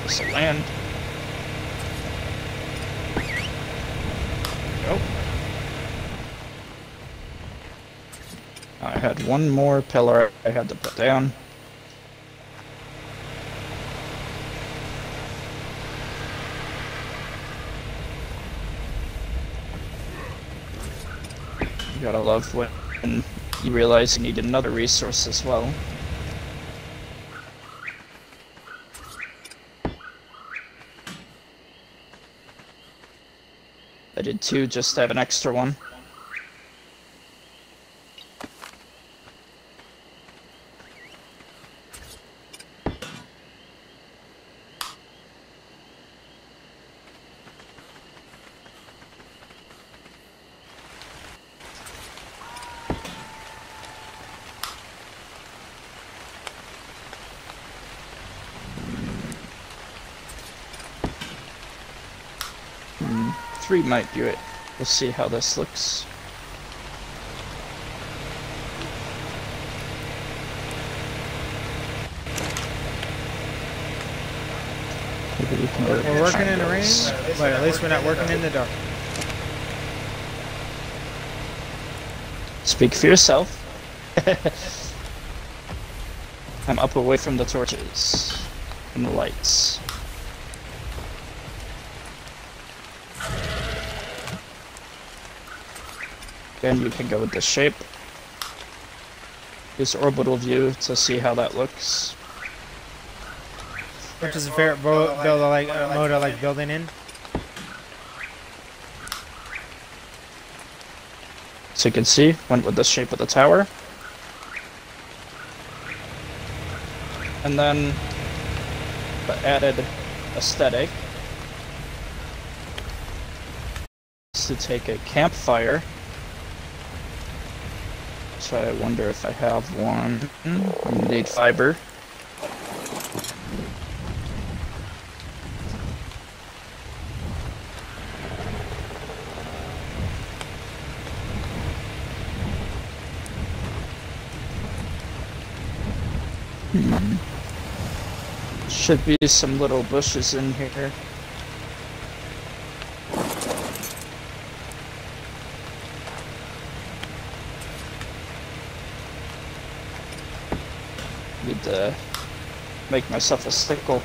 This will land. Go. I had one more pillar I had to put down. You gotta love when you realize you need another resource as well. I did two just to have an extra one. Three might do it. We'll see how this looks. We're working in the rain, but at least we're not working in the dark. Speak for yourself. I'm up away from the torches and the lights. Again, you can go with this shape. Use orbital view to see how that looks. Which is a fair mode I like building in. So you can see, went with the shape of the tower. And then the added aesthetic is to take a campfire. So I wonder if I have one. I need fiber. Should be some little bushes in here. Need to make myself a sickle.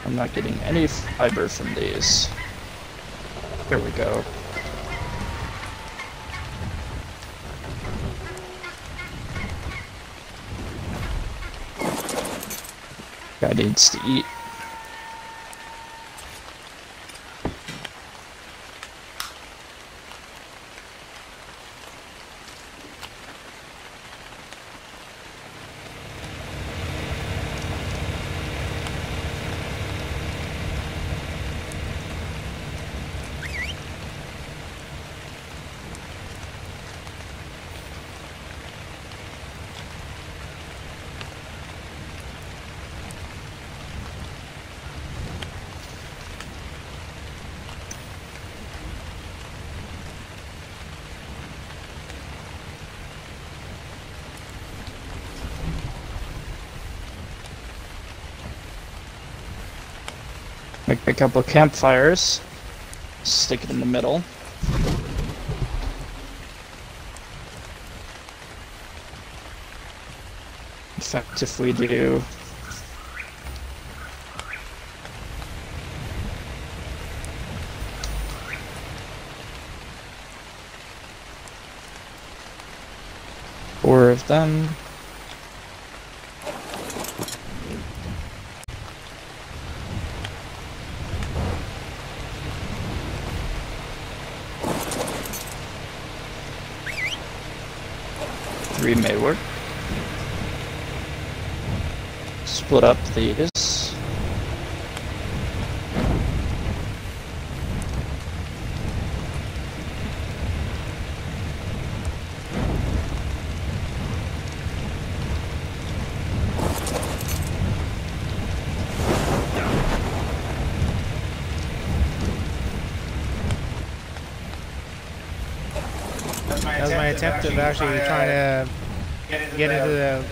I'm not getting any fiber from these. Here we go. Guy needs to eat. Make a couple of campfires, stick it in the middle. In fact, if we do four of them. Three may work. Split up these. That was my attempt of actually trying to get into the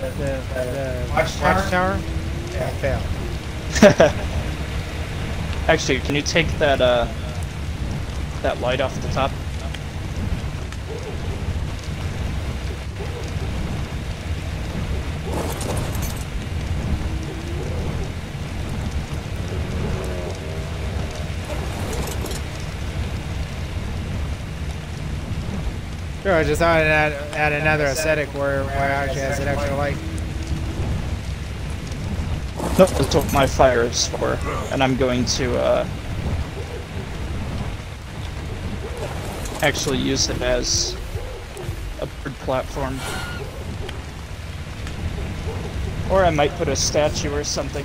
watchtower, and failed. Actually, can you take that that light off the top? Sure, I just thought I'd add another aesthetic where it actually has an extra light. Nope, that's what my fire is for, and I'm going to actually use it as a bird platform. Or I might put a statue or something,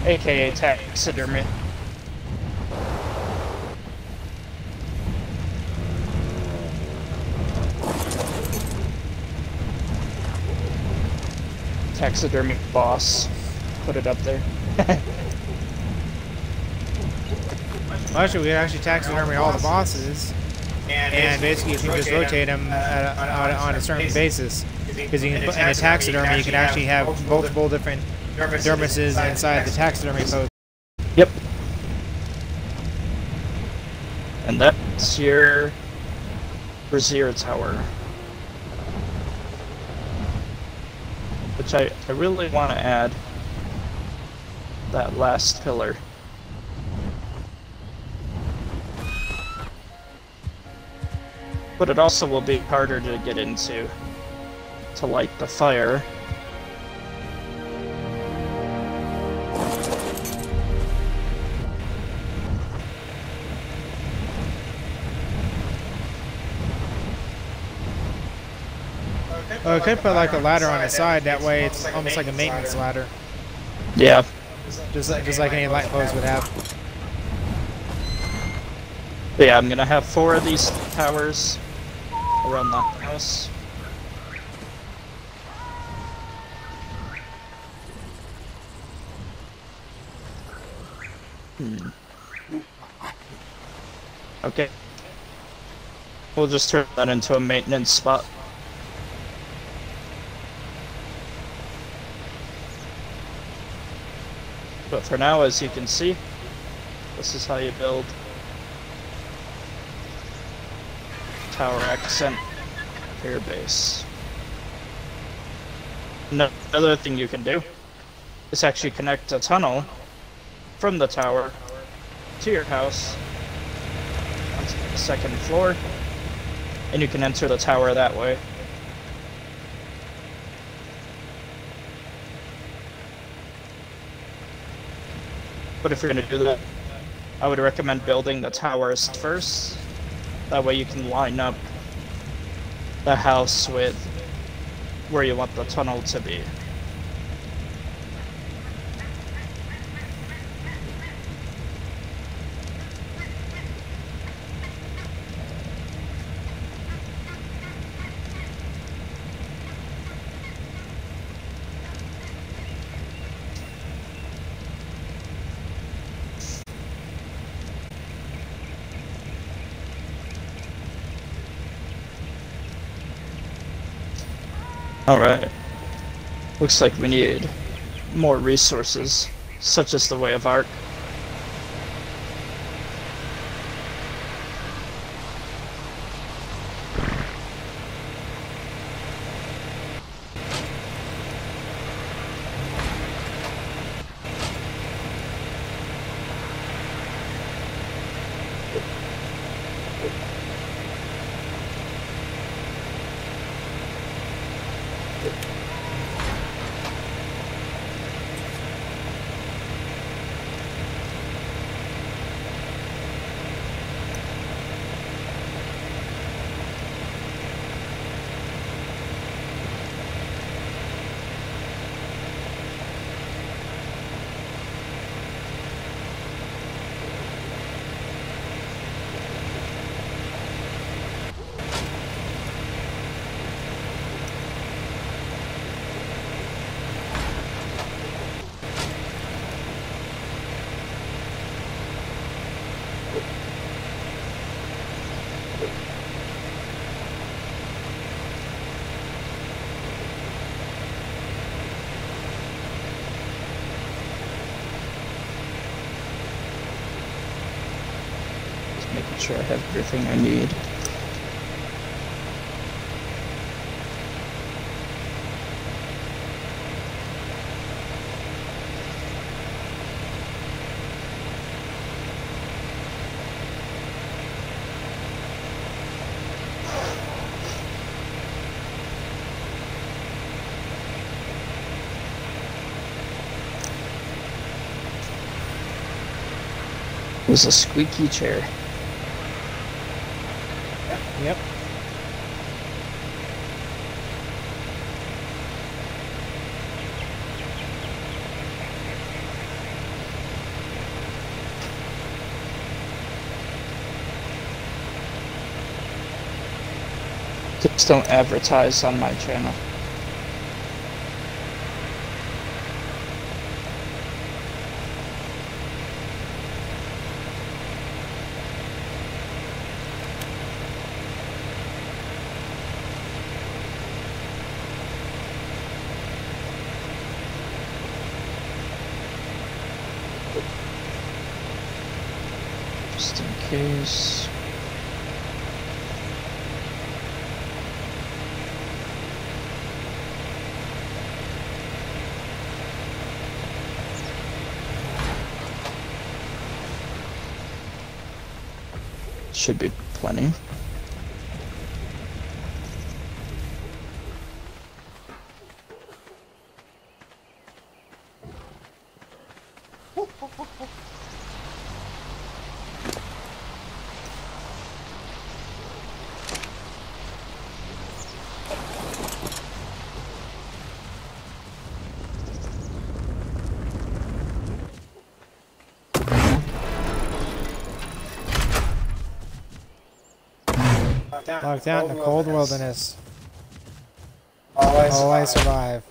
aka taxidermy. Taxidermy boss. Put it up there. Well, actually, we could actually taxidermy all the bosses, and basically you can just rotate them on a certain basis. Because you can put in a taxidermy, you can actually have multiple different dermises inside the taxidermy pose. Yep. And that's your Brazier Tower. Which I really want to add that last pillar. But it also will be harder to get into to light the fire. Okay, put like a ladder on the side. That way, it's almost like a maintenance ladder. Yeah. Just like any light post would have. But yeah, I'm gonna have 4 of these towers around the house. Okay. We'll just turn that into a maintenance spot. But for now, as you can see, this is how you build tower accent for your base. Another thing you can do is actually connect a tunnel from the tower to your house onto the 2nd floor, and you can enter the tower that way. But if you're going to do that, I would recommend building the towers first. That way you can line up the house with where you want the tunnel to be. Alright. Looks like we need more resources, such as the Way of Arc. Making sure I have everything I need. It was a squeaky chair. Yep. Just don't advertise on my channel. Just in case. Should be plenty. Locked out in the cold wilderness. All I survive.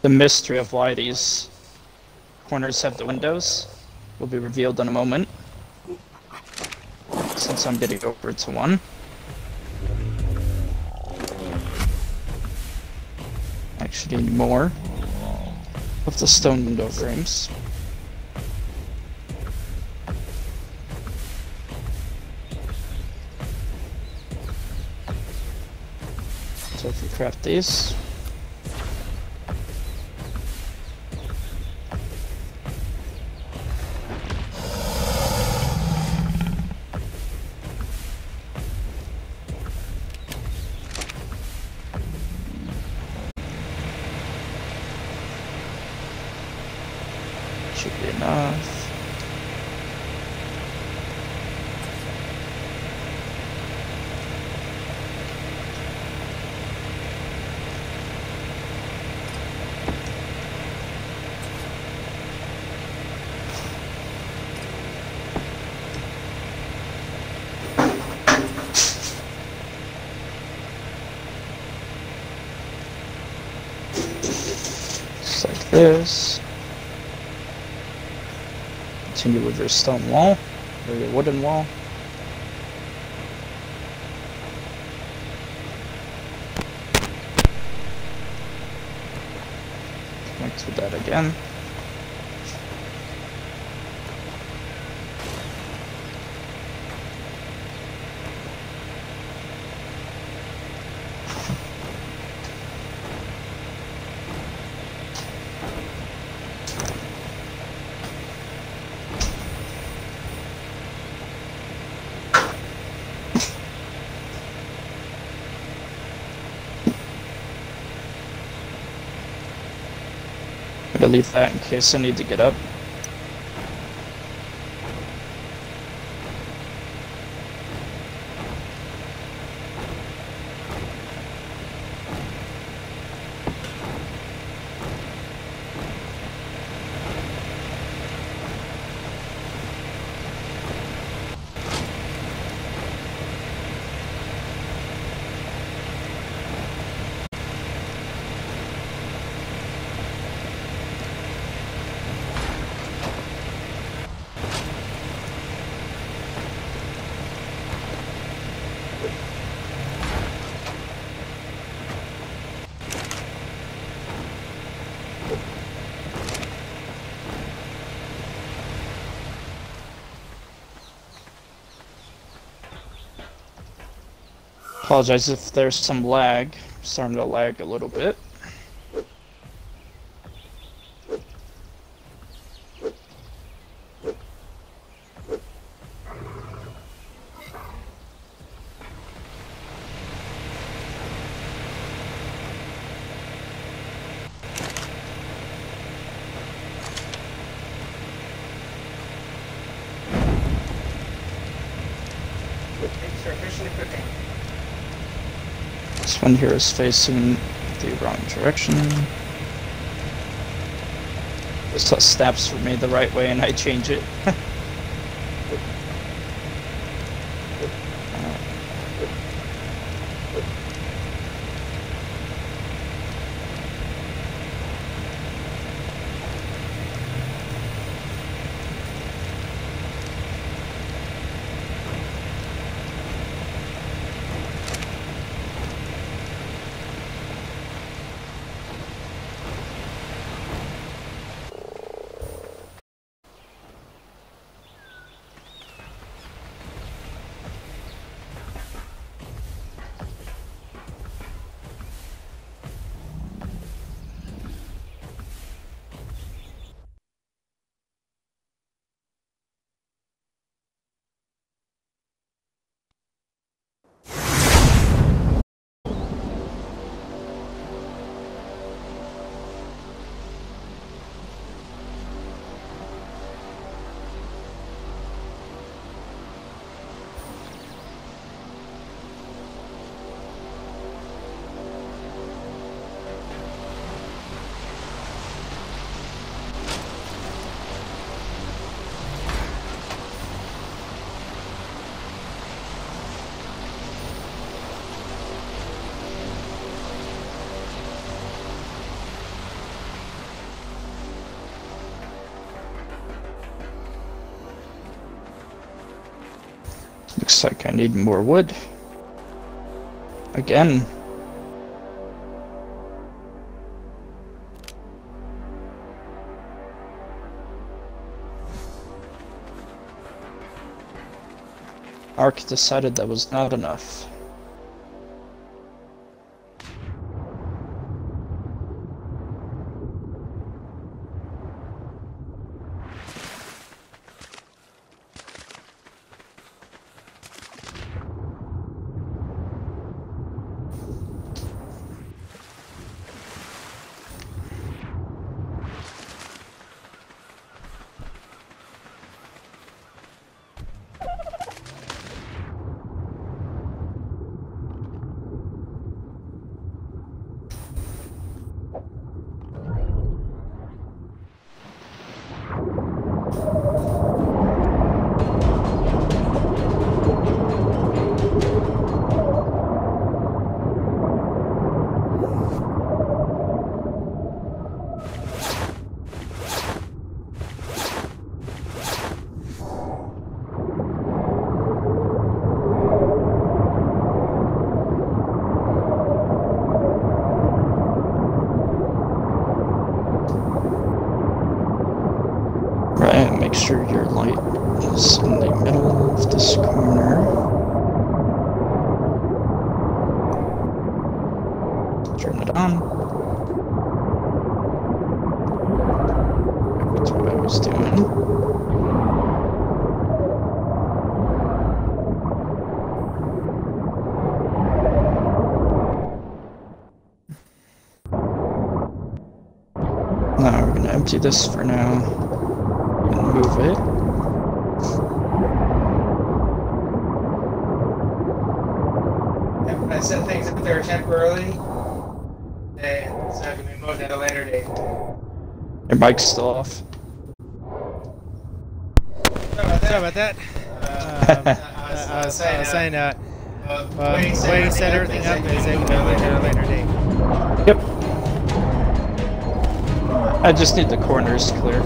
The mystery of why these corners have the windows will be revealed in a moment, since I'm getting over to one. Actually need more of the stone window frames. So if we craft these, should be enough. Just like this. Continue with your stone wall, or your wooden wall. Connect with that again. I'm gonna leave that in case I need to get up. Apologize if there's some lag. Starting to lag a little bit. Thanks for efficiently cooking. This one here is facing the wrong direction. This snaps for me the right way and I change it. Looks like I need more wood. Again. Ark decided that was not enough. Make sure your light is in the middle of this corner. Turn it on. That's what I was doing. Now we're gonna empty this for now. Move it. I set things up there temporarily, and it's not going to be moved at a later date. Your mic's still off. Sorry about that. I was saying the way you set everything up is it can be moved at a later date. Yep. I just need the corners clear.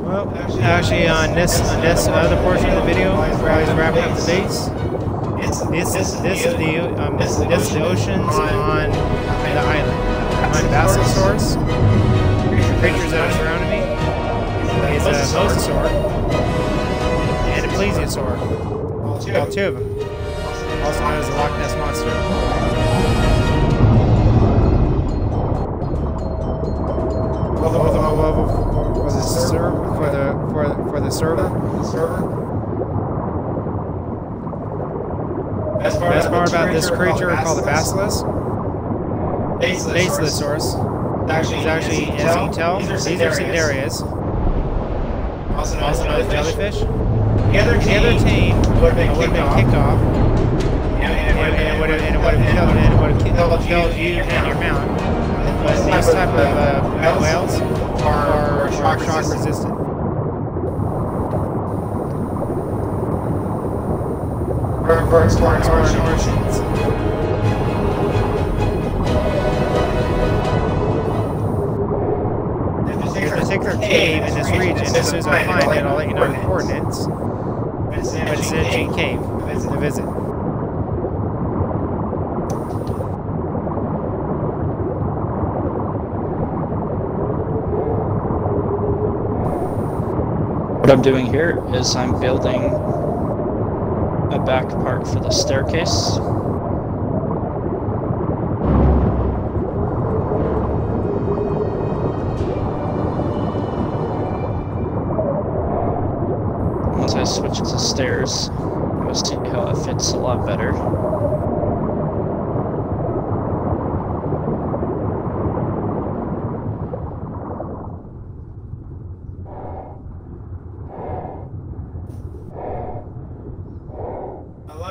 Well, actually, on this other portion of the video, where I was wrapping up the base, this is the oceans on the island. On Basilosaurus, the creatures that are surrounding me is a mosasaur and a plesiosaur. All two of them, also known as the Loch Ness Monster. For the server. Best part about this creature called the Basilisk, Basilosaurus, is actually, as you can tell, these are Cnidarias, also known as jellyfish. The other team would have been kicked off, and it would have killed you and your mount. But these type of whales are shock resistant. For exploring oceans. There's a particular cave in this region. As soon as I find it, I'll let you know the coordinates. But it's an ancient cave to visit. What I'm doing here is I'm building a back part for the staircase. Once I switch to stairs, you'll see how it fits a lot better.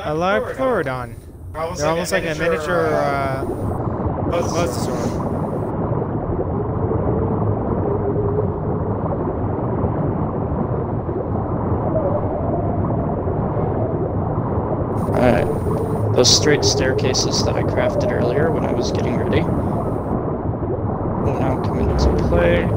A live Pleurodon. They're almost like a miniature mosasaur. Alright, those straight staircases that I crafted earlier when I was getting ready will now come into play.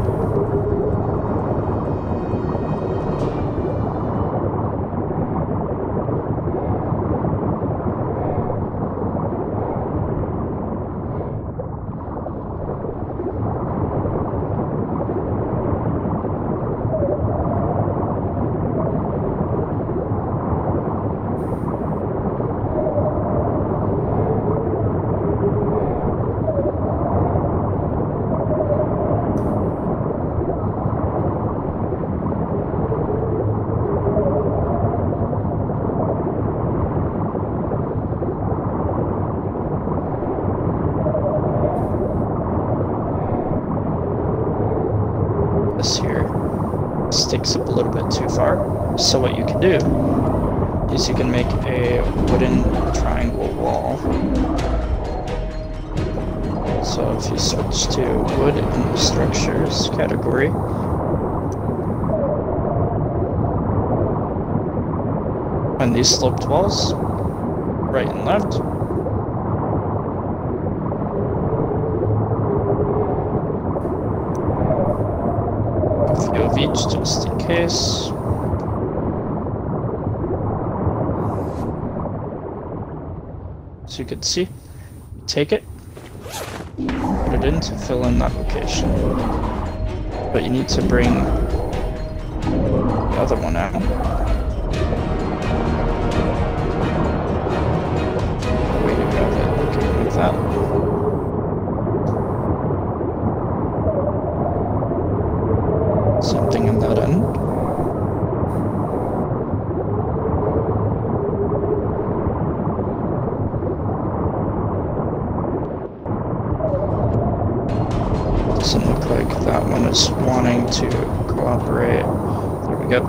this here sticks up a little bit too far. So what you can do is you can make a wooden triangle wall. So if you switch to wood in the structures category, and these sloped walls, right and left, a few of each just in case. So you can see, you take it, put it in to fill in that location. But you need to bring the other one out. Way to have it looking like that. Something in that end. Doesn't look like that one is wanting to cooperate. There we go.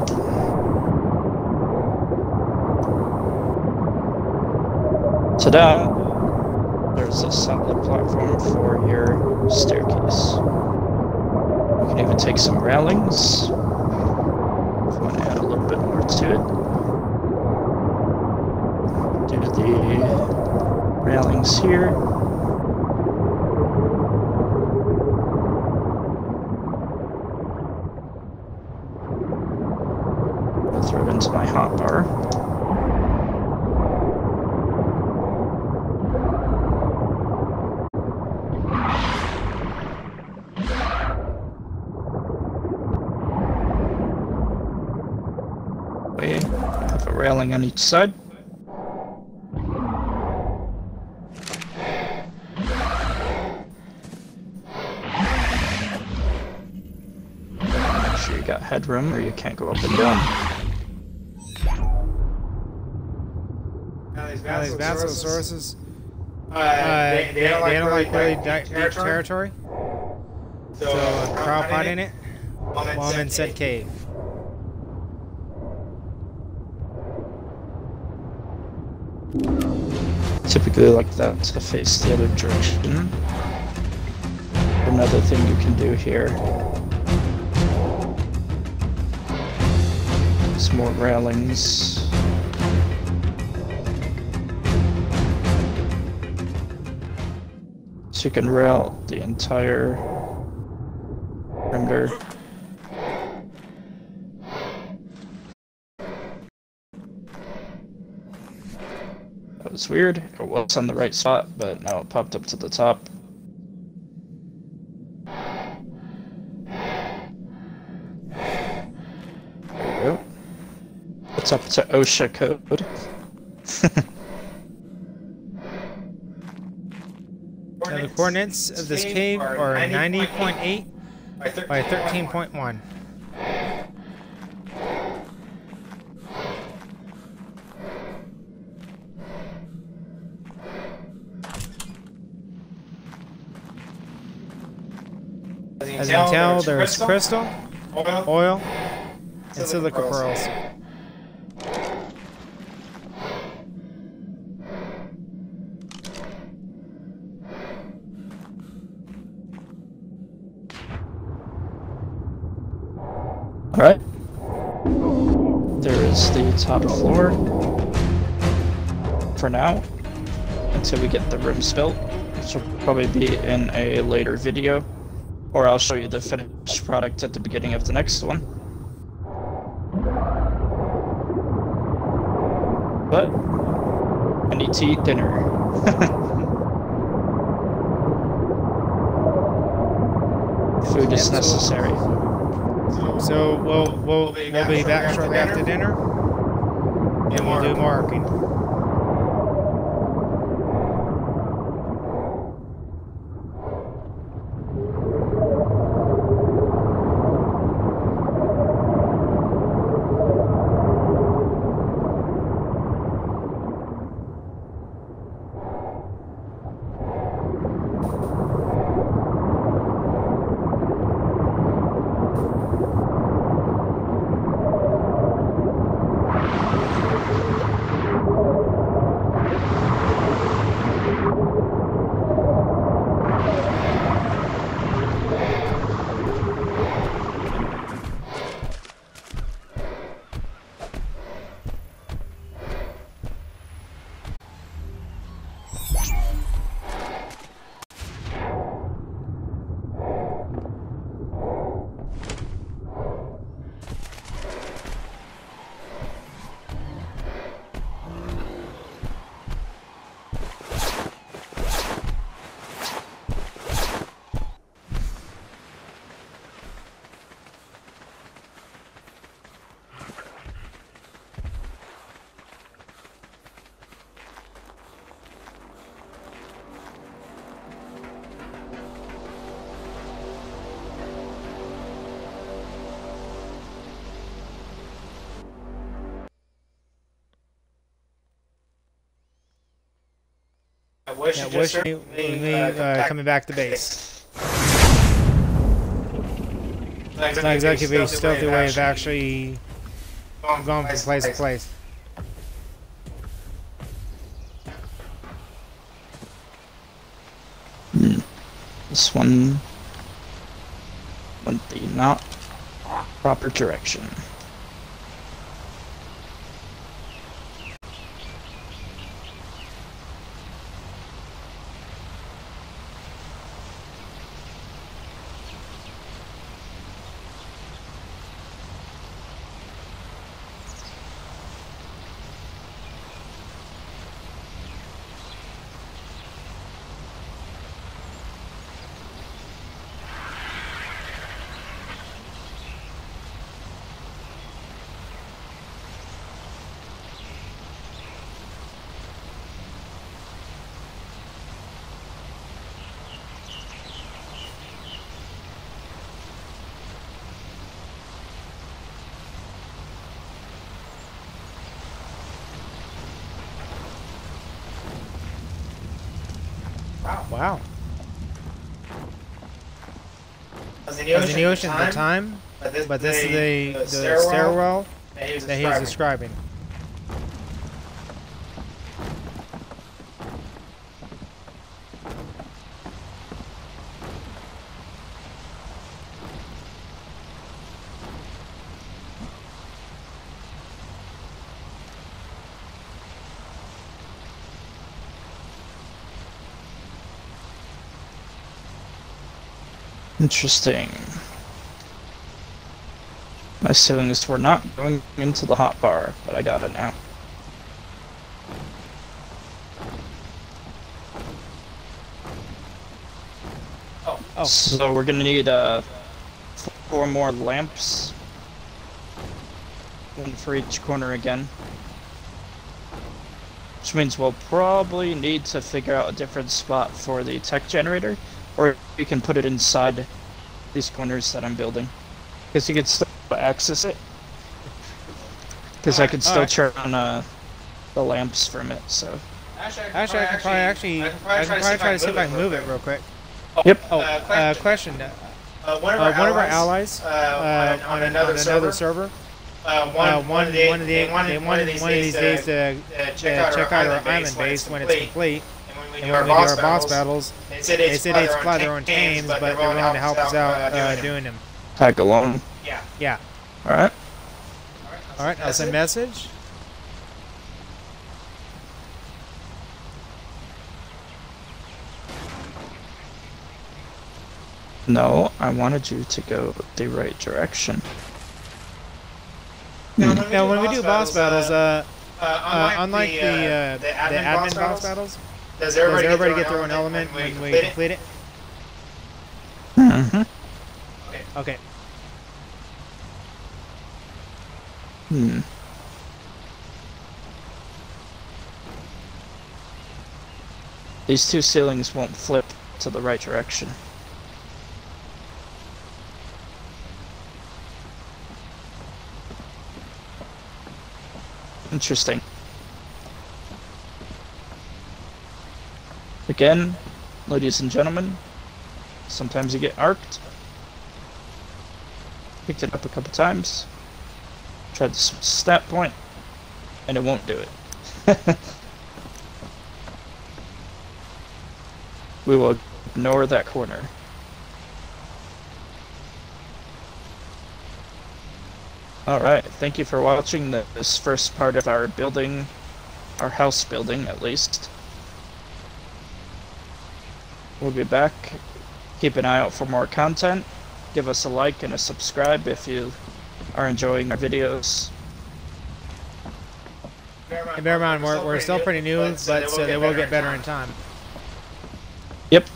So now, there's a solid platform for your staircase. You can even take some railings if you want to add a little bit more to it. Do the railings here. Throw it into my hotbar. We have a railing on each side. Make sure you got headroom or you can't go up and down. Now these Basilosaurus, they don't like really deep territory. So crop pot in it while I'm in said cave. Typically like that to face the other direction. Another thing you can do here is more railings. So you can rail the entire perimeter. That was weird. It was on the right spot, but now it popped up to the top. There we go. It's up to OSHA code. Now the coordinates of this cave are 90.8 by 13.1. As you can tell, there's crystal, oil, and silica pearls. Alright. There is the top floor for now, until we get the rooms built, which will probably be in a later video, or I'll show you the finished product at the beginning of the next one. But I need to eat dinner. Food is necessary. So we'll be back shortly after dinner, and we'll do marking. wish me coming back to base. It's not exactly a stealthy way of actually going from place to place. This one went the not proper direction. Wow. I was in the ocean at the time, but this is the stairwell that he was describing. Interesting. My ceilings were not going into the hot bar, but I got it now. Oh. So we're gonna need 4 more lamps. 1 for each corner again. Which means we'll probably need to figure out a different spot for the tech generator. Or you can put it inside these corners that I'm building. Because you can still access it. Because I could still turn on the lamps from it, so. Actually, I can probably try to see if I can move it real quick. Yep. Oh, question. One of our allies on another server. One of these days to check out our island base when it's complete. And when we do our boss battles, they said they supply their own teams, but they're willing to help us out doing them. Tag along. Yeah. Alright. Alright, I'll send a message. No, I wanted you to go the right direction. Now, when we do boss battles, unlike the admin boss battles, does everybody get their own element when we complete it? Mm-hmm. Okay. These 2 ceilings won't flip to the right direction. Interesting. Again, ladies and gentlemen, sometimes you get arced. Picked it up a couple times. Tried the stat point, and it won't do it. We will ignore that corner. Alright, thank you for watching this first part of our building, our house building at least. We'll be back. Keep an eye out for more content. Give us a like and a subscribe if you are enjoying our videos. And bear in mind, we're still pretty new, but so they will get better in time. Yep.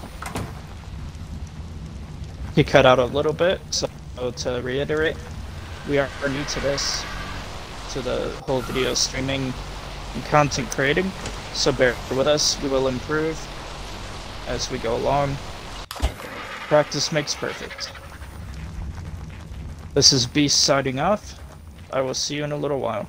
He cut out a little bit, so to reiterate, we are new to this, to the whole video streaming and content creating, so bear with us. We will improve as we go along. Practice makes perfect. This is Beast signing off. I will see you in a little while.